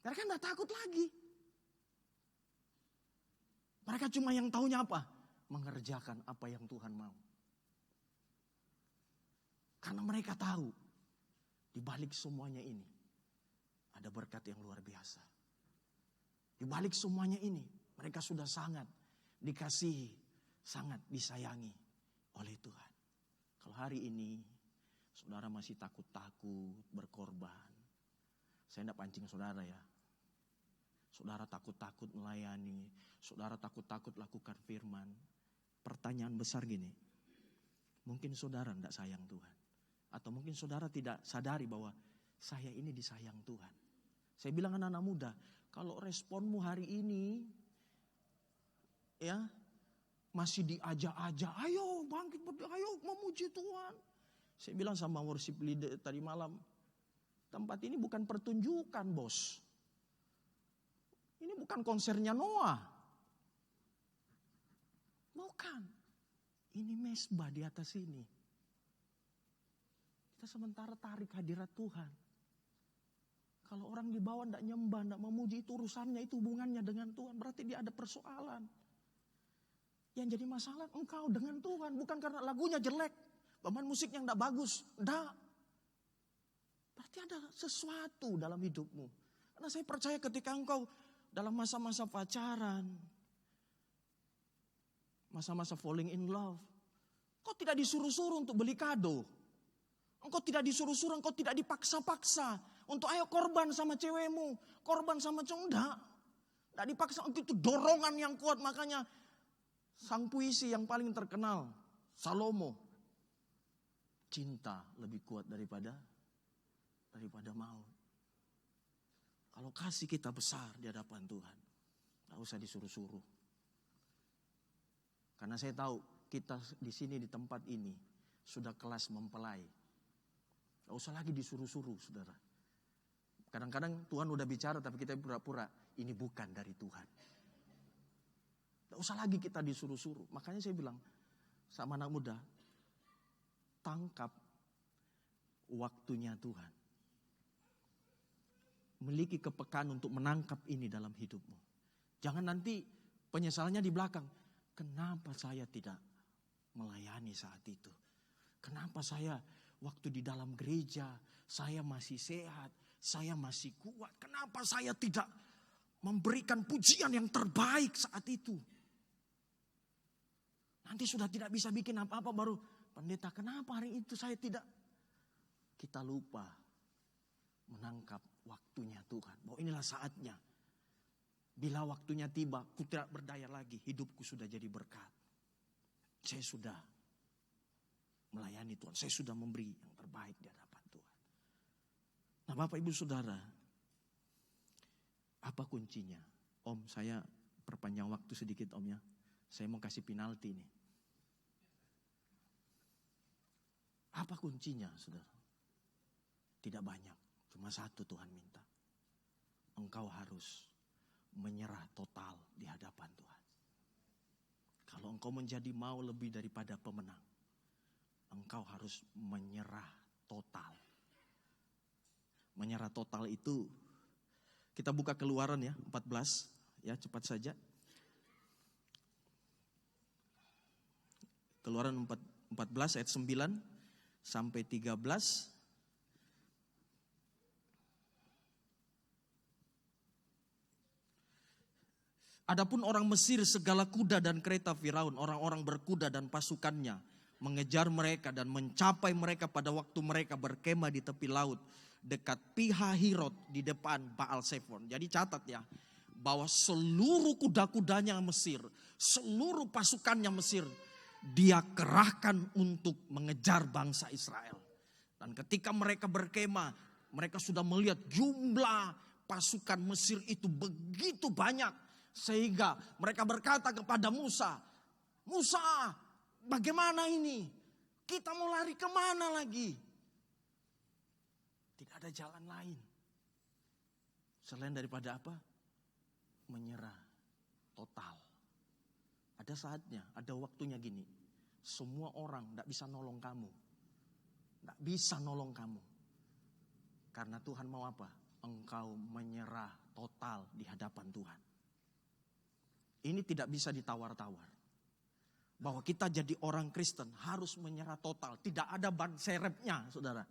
Mereka nggak takut lagi. Mereka cuma yang taunya apa? Mengerjakan apa yang Tuhan mau. Karena mereka tahu di balik semuanya ini ada berkat yang luar biasa. Di balik semuanya ini mereka sudah sangat dikasihi, sangat disayangi oleh Tuhan. Kalau hari ini saudara masih takut-takut berkorban, saya tidak pancing saudara ya. Saudara takut-takut melayani, saudara takut-takut lakukan firman. Pertanyaan besar gini, mungkin saudara tidak sayang Tuhan. Atau mungkin saudara tidak sadari bahwa saya ini disayang Tuhan. Saya bilang anak-anak muda, kalau responmu hari ini ya masih diajak-ajak, ayo bangkit, ayo memuji Tuhan. Saya bilang sama worship leader tadi malam, tempat ini bukan pertunjukan bos. Ini bukan konsernya Noah. Bukan. Ini mesbah di atas ini. Kita sementara tarik hadirat Tuhan. Kalau orang di bawah tidak nyembah, tidak memuji, itu urusannya, itu hubungannya dengan Tuhan. Berarti dia ada persoalan. Yang jadi masalah engkau dengan Tuhan. Bukan karena lagunya jelek, pemain musiknya tidak bagus. Tidak. Berarti ada sesuatu dalam hidupmu. Karena saya percaya ketika engkau dalam masa-masa pacaran, masa-masa falling in love, engkau tidak disuruh-suruh untuk beli kado. Engkau tidak disuruh-suruh, engkau tidak dipaksa-paksa untuk ayo korban sama cewekmu, korban sama cowok. Tidak dipaksa, itu dorongan yang kuat. Makanya sang puisi yang paling terkenal, Salomo, cinta lebih kuat daripada maut. Kalau kasih kita besar di hadapan Tuhan, tidak usah disuruh-suruh. Karena saya tahu kita di sini di tempat ini sudah kelas mempelai. Tidak usah lagi disuruh-suruh, saudara. Kadang-kadang Tuhan udah bicara tapi kita pura-pura ini bukan dari Tuhan. Tidak usah lagi kita disuruh-suruh. Makanya saya bilang sama anak muda, tangkap waktunya Tuhan. Miliki kepekaan untuk menangkap ini dalam hidupmu. Jangan nanti penyesalannya di belakang. Kenapa saya tidak melayani saat itu? Kenapa saya waktu di dalam gereja saya masih sehat, saya masih kuat. Kenapa saya tidak memberikan pujian yang terbaik saat itu? Nanti sudah tidak bisa bikin apa-apa baru, pendeta kenapa hari itu saya tidak? Kita lupa menangkap waktunya Tuhan. Bahwa inilah saatnya. Bila waktunya tiba, ku tidak berdaya lagi. Hidupku sudah jadi berkat. Saya sudah melayani Tuhan. Saya sudah memberi yang terbaik di hadapan Tuhan. Nah Bapak Ibu Saudara, apa kuncinya? Om, saya perpanjang waktu sedikit Om ya. Saya mau kasih penalti nih. Apa kuncinya saudara? Tidak banyak. Cuma satu Tuhan minta. Engkau harus menyerah total di hadapan Tuhan. Kalau engkau menjadi mau lebih daripada pemenang, engkau harus menyerah total. Menyerah total itu, kita buka Keluaran ya, 14. Ya, cepat saja. Keluaran 14 ayat 9 sampai 13. Adapun orang Mesir segala kuda dan kereta Firaun, orang-orang berkuda dan pasukannya mengejar mereka dan mencapai mereka pada waktu mereka berkemah di tepi laut dekat Pihahirot di depan Baal Zephon. Jadi catat ya, bahwa seluruh kuda-kudanya Mesir, seluruh pasukannya Mesir, dia kerahkan untuk mengejar bangsa Israel. Dan ketika mereka berkemah, mereka sudah melihat jumlah pasukan Mesir itu begitu banyak. Sehingga mereka berkata kepada Musa, Musa, bagaimana ini? Kita mau lari kemana lagi? Tidak ada jalan lain. Selain daripada apa? Menyerah total. Ada saatnya, ada waktunya gini. Semua orang tidak bisa nolong kamu. Tidak bisa nolong kamu. Karena Tuhan mau apa? Engkau menyerah total di hadapan Tuhan. Ini tidak bisa ditawar-tawar. Bahwa kita jadi orang Kristen harus menyerah total. Tidak ada ban serepnya, saudara.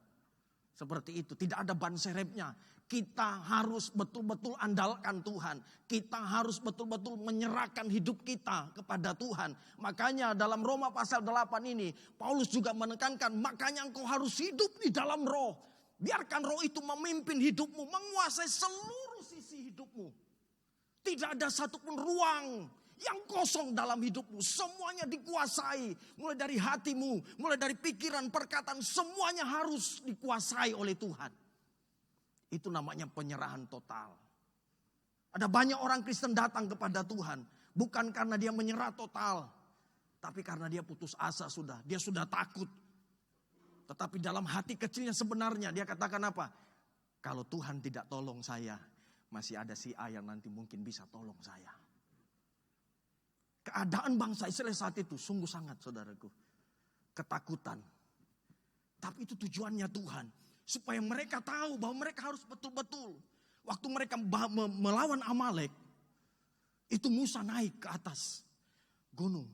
Seperti itu, tidak ada ban serepnya. Kita harus betul-betul andalkan Tuhan. Kita harus betul-betul menyerahkan hidup kita kepada Tuhan. Makanya dalam Roma pasal 8 ini, Paulus juga menekankan, makanya engkau harus hidup di dalam roh. Biarkan roh itu memimpin hidupmu, menguasai seluruh sisi hidupmu. Tidak ada satupun ruang yang kosong dalam hidupmu. Semuanya dikuasai. Mulai dari hatimu, mulai dari pikiran, perkataan. Semuanya harus dikuasai oleh Tuhan. Itu namanya penyerahan total. Ada banyak orang Kristen datang kepada Tuhan. Bukan karena dia menyerah total. Tapi karena dia putus asa sudah. Dia sudah takut. Tetapi dalam hati kecilnya sebenarnya dia katakan apa? Kalau Tuhan tidak tolong saya, masih ada si A yang nanti mungkin bisa tolong saya. Keadaan bangsa Israel saat itu sungguh sangat, saudaraku, ketakutan. Tapi itu tujuannya Tuhan. Supaya mereka tahu bahwa mereka harus betul-betul. Waktu mereka melawan Amalek, itu Musa naik ke atas gunung.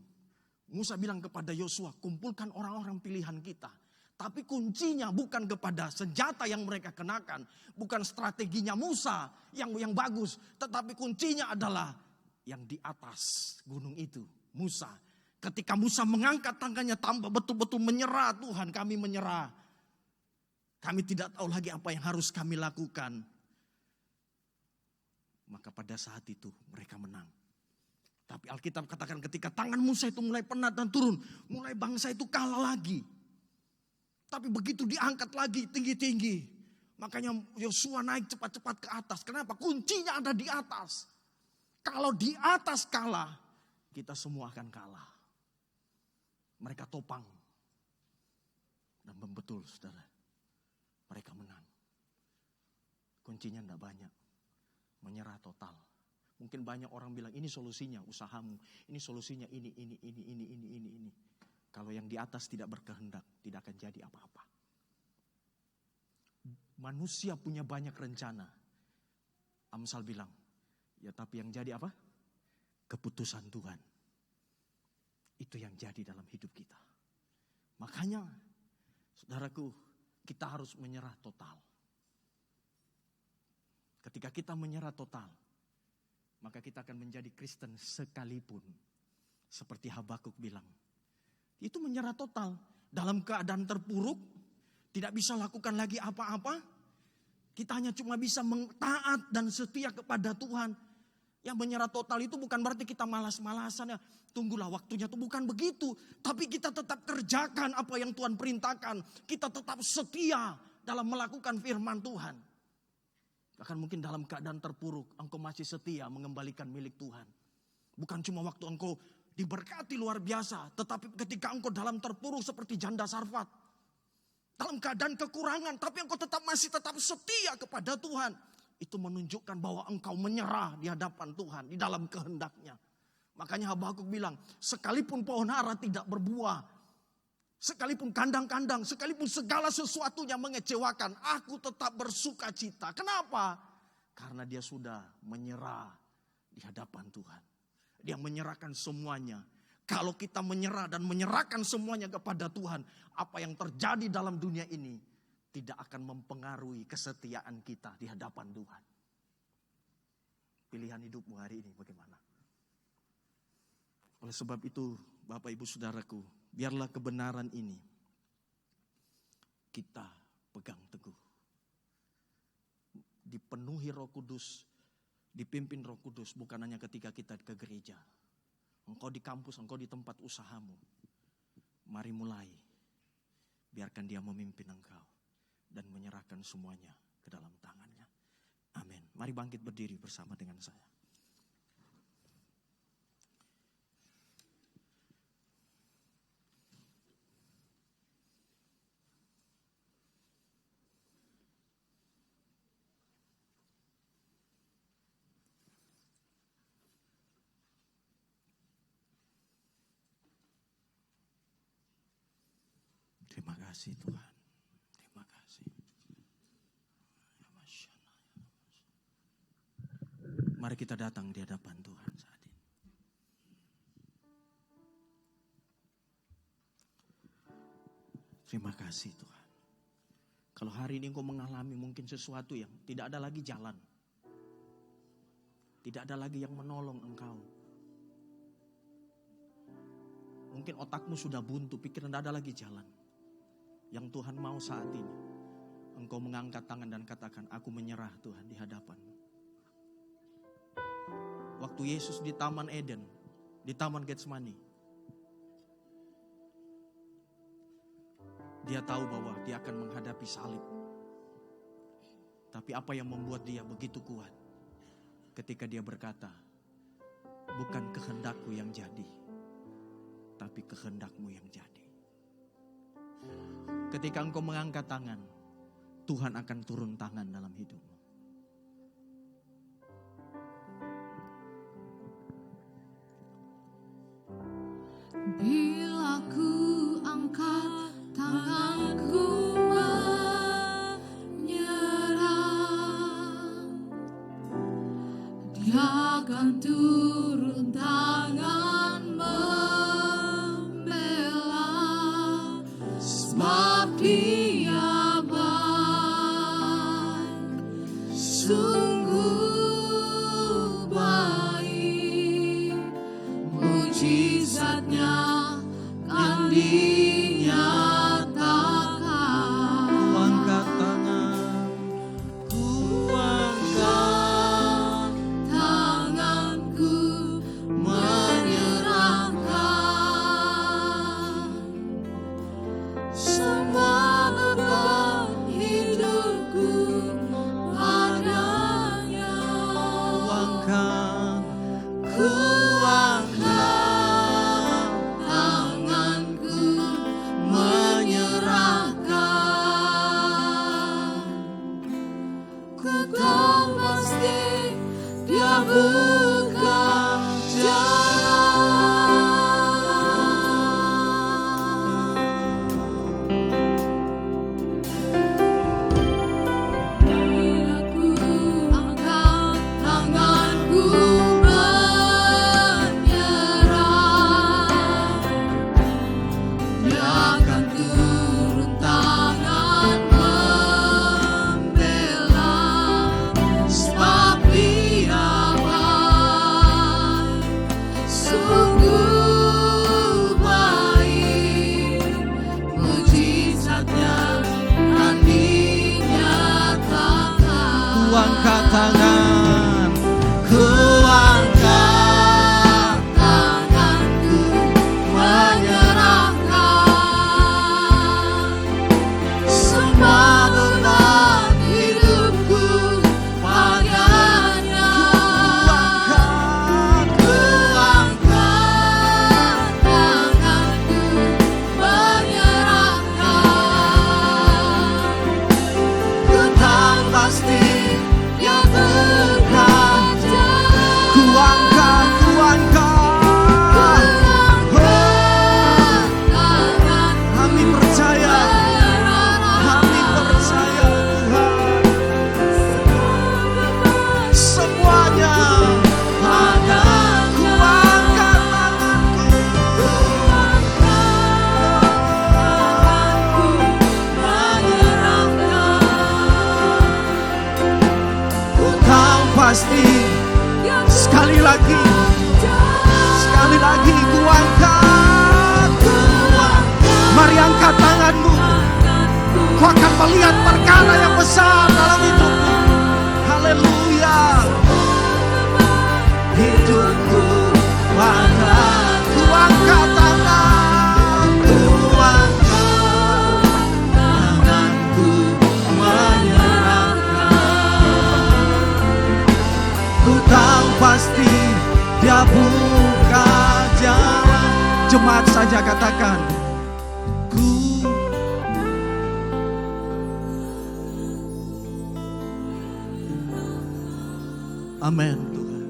Musa bilang kepada Yosua, kumpulkan orang-orang pilihan kita. Tapi kuncinya bukan kepada senjata yang mereka kenakan. Bukan strateginya Musa yang bagus. Tetapi kuncinya adalah yang di atas gunung itu, Musa. Ketika Musa mengangkat tangannya tanpa betul-betul menyerah, Tuhan kami menyerah. Kami tidak tahu lagi apa yang harus kami lakukan. Maka pada saat itu mereka menang. Tapi Alkitab katakan ketika tangan Musa itu mulai penat dan turun, mulai bangsa itu kalah lagi. Tapi begitu diangkat lagi tinggi-tinggi, makanya Yosua naik cepat-cepat ke atas. Kenapa? Kuncinya ada di atas. Kalau di atas kalah, kita semua akan kalah. Mereka topang. Dan betul, saudara. Mereka menang. Kuncinya tidak banyak. Menyerah total. Mungkin banyak orang bilang ini solusinya usahamu. Ini solusinya ini. Kalau yang di atas tidak berkehendak, tidak akan jadi apa-apa. Manusia punya banyak rencana. Amsal bilang, ya tapi yang jadi apa? Keputusan Tuhan. Itu yang jadi dalam hidup kita. Makanya, saudaraku, kita harus menyerah total. Ketika kita menyerah total, maka kita akan menjadi Kristen sekalipun. Seperti Habakuk bilang. Itu menyerah total. Dalam keadaan terpuruk, tidak bisa lakukan lagi apa-apa. Kita hanya cuma bisa taat dan setia kepada Tuhan. Yang menyerah total itu bukan berarti kita malas-malasan ya. Tunggulah waktunya, itu bukan begitu. Tapi kita tetap kerjakan apa yang Tuhan perintahkan. Kita tetap setia dalam melakukan firman Tuhan. Bahkan mungkin dalam keadaan terpuruk, engkau masih setia mengembalikan milik Tuhan. Bukan cuma waktu engkau diberkati luar biasa. Tetapi ketika engkau dalam terpuruk seperti janda Sarfat. Dalam keadaan kekurangan, tapi engkau masih tetap setia kepada Tuhan. Itu menunjukkan bahwa engkau menyerah di hadapan Tuhan, di dalam kehendaknya. Makanya Habakuk bilang, sekalipun pohon ara tidak berbuah, sekalipun kandang-kandang, sekalipun segala sesuatunya mengecewakan, aku tetap bersuka cita. Kenapa? Karena dia sudah menyerah di hadapan Tuhan. Dia menyerahkan semuanya. Kalau kita menyerah dan menyerahkan semuanya kepada Tuhan, apa yang terjadi dalam dunia ini tidak akan mempengaruhi kesetiaan kita di hadapan Tuhan. Pilihan hidupmu hari ini bagaimana? Oleh sebab itu, Bapak Ibu Saudaraku, biarlah kebenaran ini kita pegang teguh. Dipenuhi Roh Kudus, dipimpin Roh Kudus bukan hanya ketika kita ke gereja. Engkau di kampus, engkau di tempat usahamu. Mari mulai. Biarkan dia memimpin engkau. Dan menyerahkan semuanya ke dalam tangannya. Amin. Mari bangkit berdiri bersama dengan saya. Terima kasih Tuhan. Terima kasih. Mari kita datang di hadapan Tuhan saat ini. Terima kasih Tuhan. Kalau hari ini engkau mengalami mungkin sesuatu yang tidak ada lagi jalan. Tidak ada lagi yang menolong engkau. Mungkin otakmu sudah buntu, pikir tidak ada lagi jalan. Yang Tuhan mau saat ini, engkau mengangkat tangan dan katakan, aku menyerah Tuhan di hadapan-Mu. Waktu Yesus di Taman Eden, di Taman Getsemani, dia tahu bahwa dia akan menghadapi salib. Tapi apa yang membuat dia begitu kuat? Ketika dia berkata, bukan kehendakku yang jadi, tapi kehendak-Mu yang jadi. Ketika engkau mengangkat tangan, Tuhan akan turun tangan dalam hidupmu. Bila ku angkat tanganku menyerah, Dia akan turun tangan membela, sebab Dia baik, sungguh baik, mujizatnya kan dinyatakan. Ku angkat tangan, Ku angkat tanganku menyerahkan semua beban hidupku padanya. ku angkat, Ku angkat tanganku menyerahkan. Ku tahu pasti Dia buka Bila ku angkat tanganku menyerah, Dia akan turun tangan membela, sebab Dia baik, sungguh baik, mujizatnya kan dinyatakan. ku angkat tangan, Ku angkat tanganku menyerahkan semua beban hidupku padanya. Ku angkat tanganku menyerahkan. Ku tahu pasti Dia bekerja. ku angkat, ku angkat. Kami percaya, kami percaya Tuhan. Semuanya ada. Ku angkat tanganku, ku tahu pasti. Sekali lagi ku angkat. Mari angkat tanganmu. Kau akan melihat perkara yang besar dalam hidupmu. Haleluya. Hidupku pada. Ku angkat tangan. Ku angkat tanganku menyerahkan. Ku tahu pasti Dia buka jalan. Jemaat saja katakan, ku. Amin Tuhan.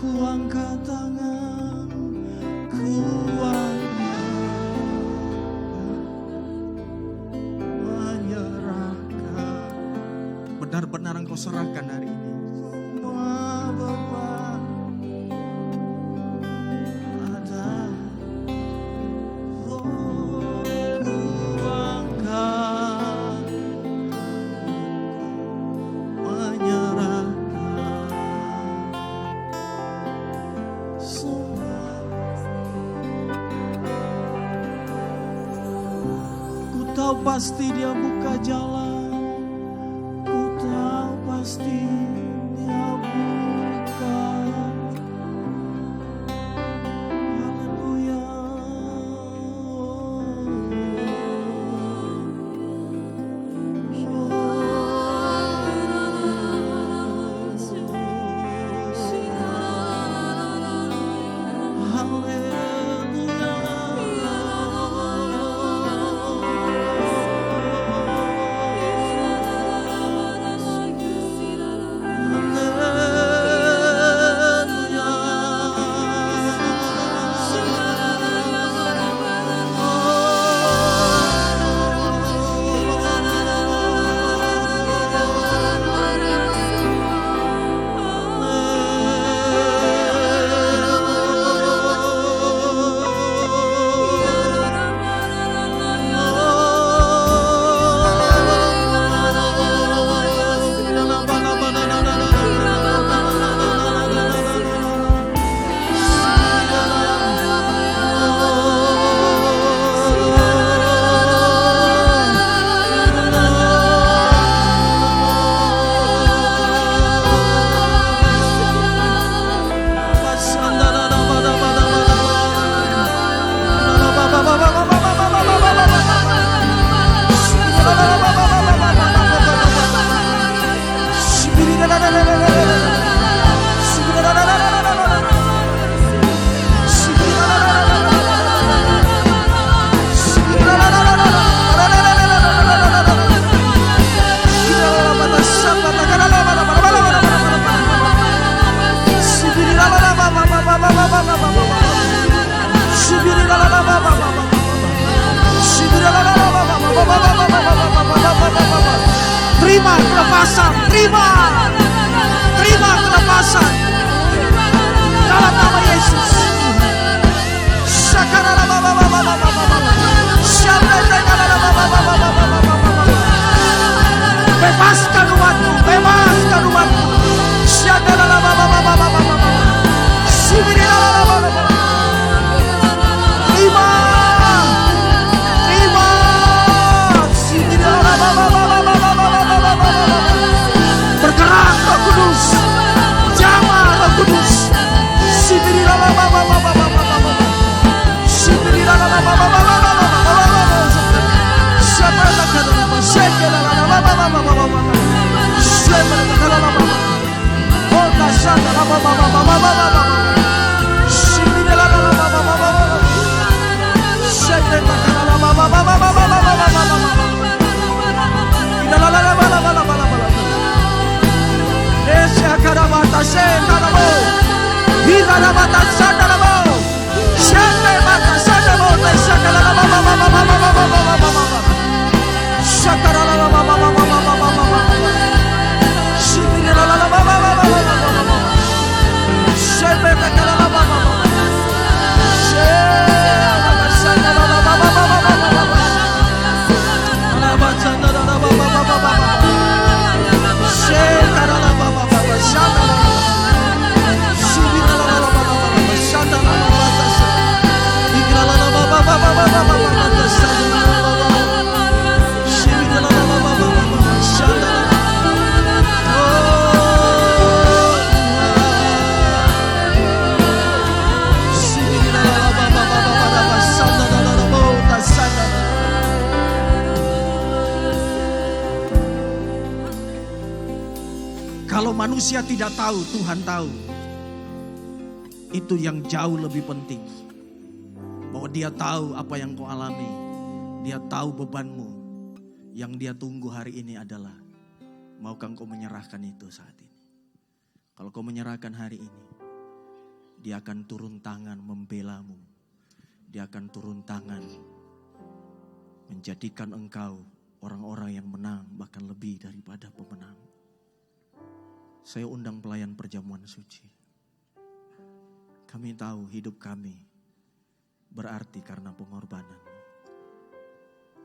ku angkat tangan, ku menyerahkan. Benar-benar engkau serahkan hari ini. Semua beban ada. Oh, ku angkat, menyerahkan semua. Ku tahu pasti dia buka jalan. Ku tahu pasti dia buka. Haleluya. Terima kelepasan, terima kelepasan dalam nama Yesus. Bebaskan umatmu, bebaskan umatmu. Bergerak Roh Kudus, jamah Roh Kudus. Kalau manusia tidak tahu, Tuhan tahu. Itu yang jauh lebih penting. Bahwa dia tahu apa yang kau alami. Dia tahu bebanmu. Yang dia tunggu hari ini adalah, maukah kau menyerahkan itu saat ini? Kalau kau menyerahkan hari ini, Dia akan turun tangan membela-Mu. Dia akan turun tangan menjadikan engkau orang-orang yang menang, bahkan lebih daripada pemenang. Saya undang pelayan perjamuan suci. Kami tahu hidup kami berarti karena pengorbanan.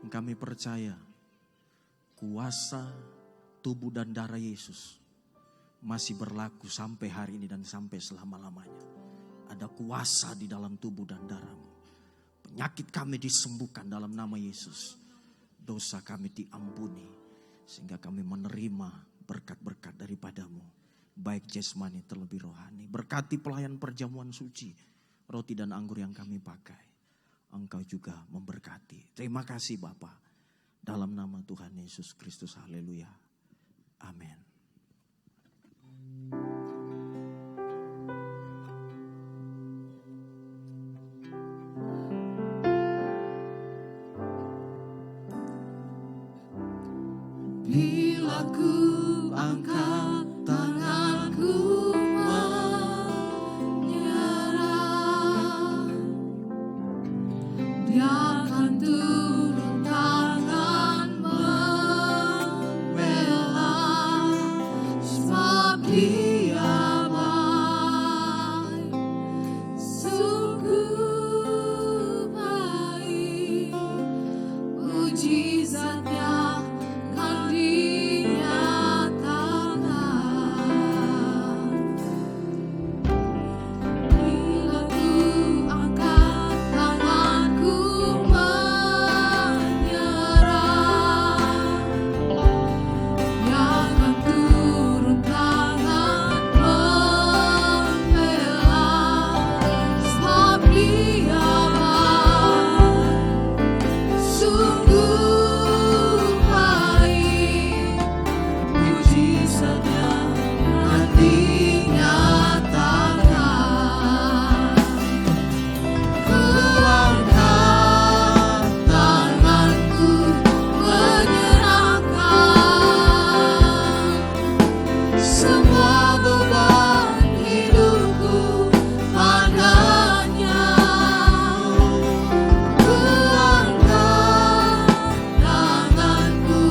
Kami percaya kuasa tubuh dan darah Yesus masih berlaku sampai hari ini dan sampai selama-lamanya. Ada kuasa di dalam tubuh dan darah-Mu. Penyakit kami disembuhkan dalam nama Yesus. Dosa kami diampuni sehingga kami menerima berkat-berkat daripada-Mu, baik jasmani terlebih rohani. Berkati pelayan perjamuan suci, roti dan anggur yang kami pakai. Engkau juga memberkati. Terima kasih Bapa. Dalam nama Tuhan Yesus Kristus, haleluya. Amin. Bila ku angkat tanganku menyerah, Dia akan turun tangan membela, sebab Dia baik, sungguh baik, mujizat-Nya kan dinyatakan. Bila ku angkat tanganku menyerah, Dia akan turun tangan membela, sebab Dia baik, sungguh baik, mujizat-Nya kan dinyatakan. Ku angkat tanganku menyerahkan semua beban hidupku padanya. Ku angkat tanganku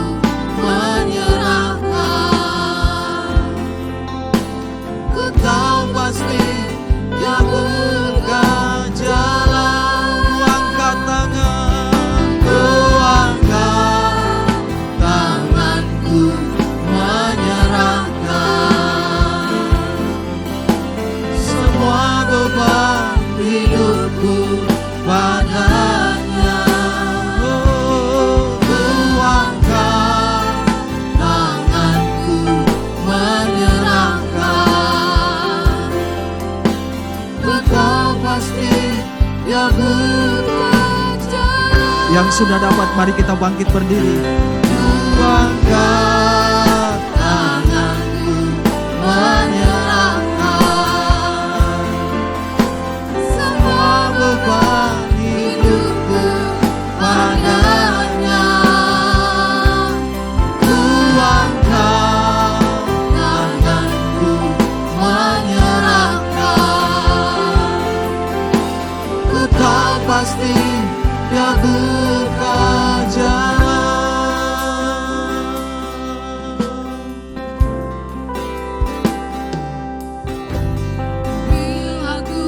menyerahkan. Ku tahu pasti Dia buka jalan. Ku angkat tangan, ku angkat tanganku menyerahkan semua beban hidupku padanya. Ku angkat tanganku menyerahkan. Ku tahu pasti Dia buka jalan. Yang sudah dapat, mari kita bangkit berdiri. Ku angkat tanganku menyerahkan semua beban hidupku padanya. Ku angkat tanganku menyerahkan. Ku tahu pasti Dia buka jalan. Bila ku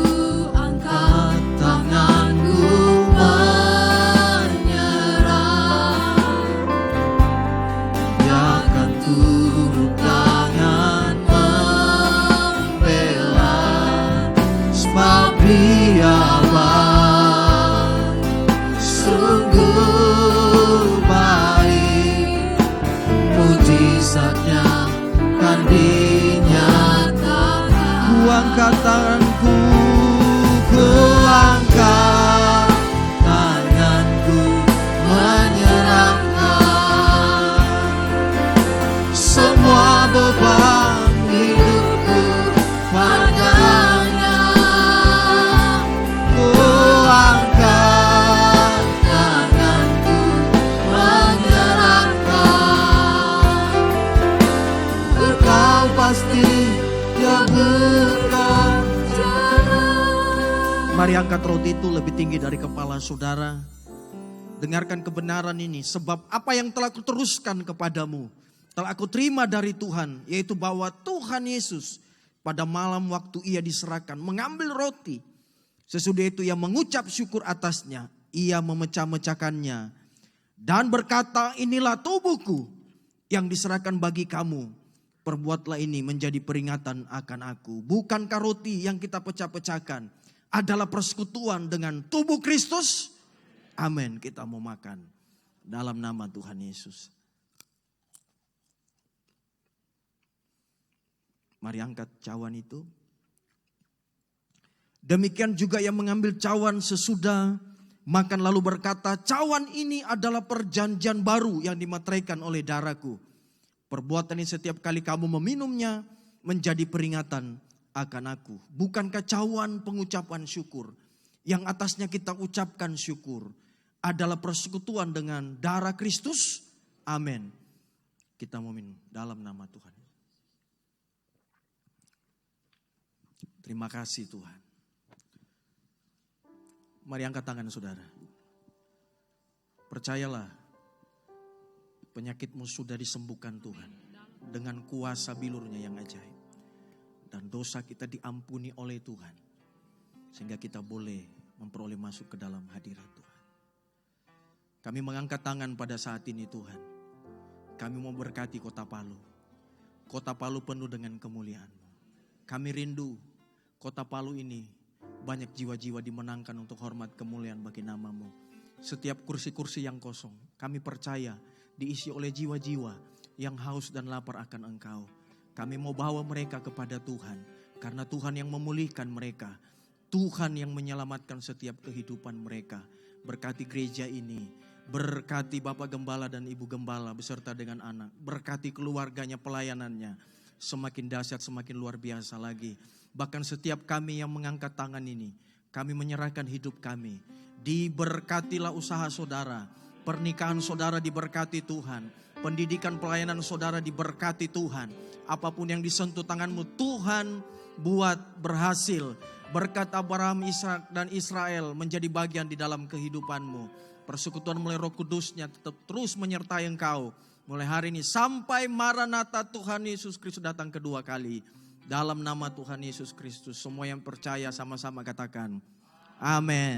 angkat tanganku menyerah, Dia akan turun tangan membela, sebab Dia baik, sungguh baik, mujizat-Nya kan dinyatakan. Ku angkat tanganku, ku angkat tanganku menyerahkan semua beban hidupku padanya. Ku angkat tanganku menyerahkan. Ku tahu pasti Dia buka jalan. Mari angkat roti itu lebih tinggi dari kepala saudara. Dengarkan kebenaran ini. Sebab apa yang telah kuteruskan kepadamu, telah aku terima dari Tuhan. Yaitu bahwa Tuhan Yesus pada malam waktu ia diserahkan mengambil roti. Sesudah itu ia mengucap syukur atasnya. Ia memecah-mecahkannya. Dan berkata, inilah tubuhku yang diserahkan bagi kamu. Perbuatlah ini menjadi peringatan akan aku. Bukankah roti yang kita pecah-pecahkan adalah persekutuan dengan tubuh Kristus? Amin. Kita mau makan dalam nama Tuhan Yesus. Mari angkat cawan itu. Demikian juga yang mengambil cawan sesudah makan lalu berkata, cawan ini adalah perjanjian baru yang dimateraikan oleh darahku. Perbuatan ini setiap kali kamu meminumnya menjadi peringatan akan aku. Bukankah cawan pengucapan syukur yang atasnya kita ucapkan syukur adalah persekutuan dengan darah Kristus? Amin. Kita mau minum dalam nama Tuhan. Terima kasih Tuhan. Mari angkat tangan saudara. Percayalah, penyakitmu sudah disembuhkan Tuhan dengan kuasa bilurnya yang ajaib. Dan dosa kita diampuni oleh Tuhan. Sehingga kita boleh memperoleh masuk ke dalam hadirat Tuhan. Kami mengangkat tangan pada saat ini Tuhan. Kami mau berkati kota Palu. Kota Palu penuh dengan kemuliaan-Mu. Kami rindu kota Palu ini banyak jiwa-jiwa dimenangkan untuk hormat kemuliaan bagi nama-Mu. Setiap kursi-kursi yang kosong, kami percaya diisi oleh jiwa-jiwa yang haus dan lapar akan Engkau. Kami mau bawa mereka kepada Tuhan, karena Tuhan yang memulihkan mereka. Tuhan yang menyelamatkan setiap kehidupan mereka. Berkati gereja ini, berkati Bapak Gembala dan Ibu Gembala beserta dengan anak. Berkati keluarganya, pelayanannya. Semakin dahsyat, semakin luar biasa lagi. Bahkan setiap kami yang mengangkat tangan ini, kami menyerahkan hidup kami. Diberkatilah usaha saudara, pernikahan saudara diberkati Tuhan, pendidikan pelayanan saudara diberkati Tuhan. Apapun yang disentuh tanganmu, Tuhan buat berhasil. Berkat Abraham, Ishak dan Israel menjadi bagian di dalam kehidupanmu. Persekutuan mulai Roh Kudusnya tetap terus menyertai engkau. Mulai hari ini sampai Maranatha Tuhan Yesus Kristus datang kedua kali. Dalam nama Tuhan Yesus Kristus, semua yang percaya sama-sama katakan amin.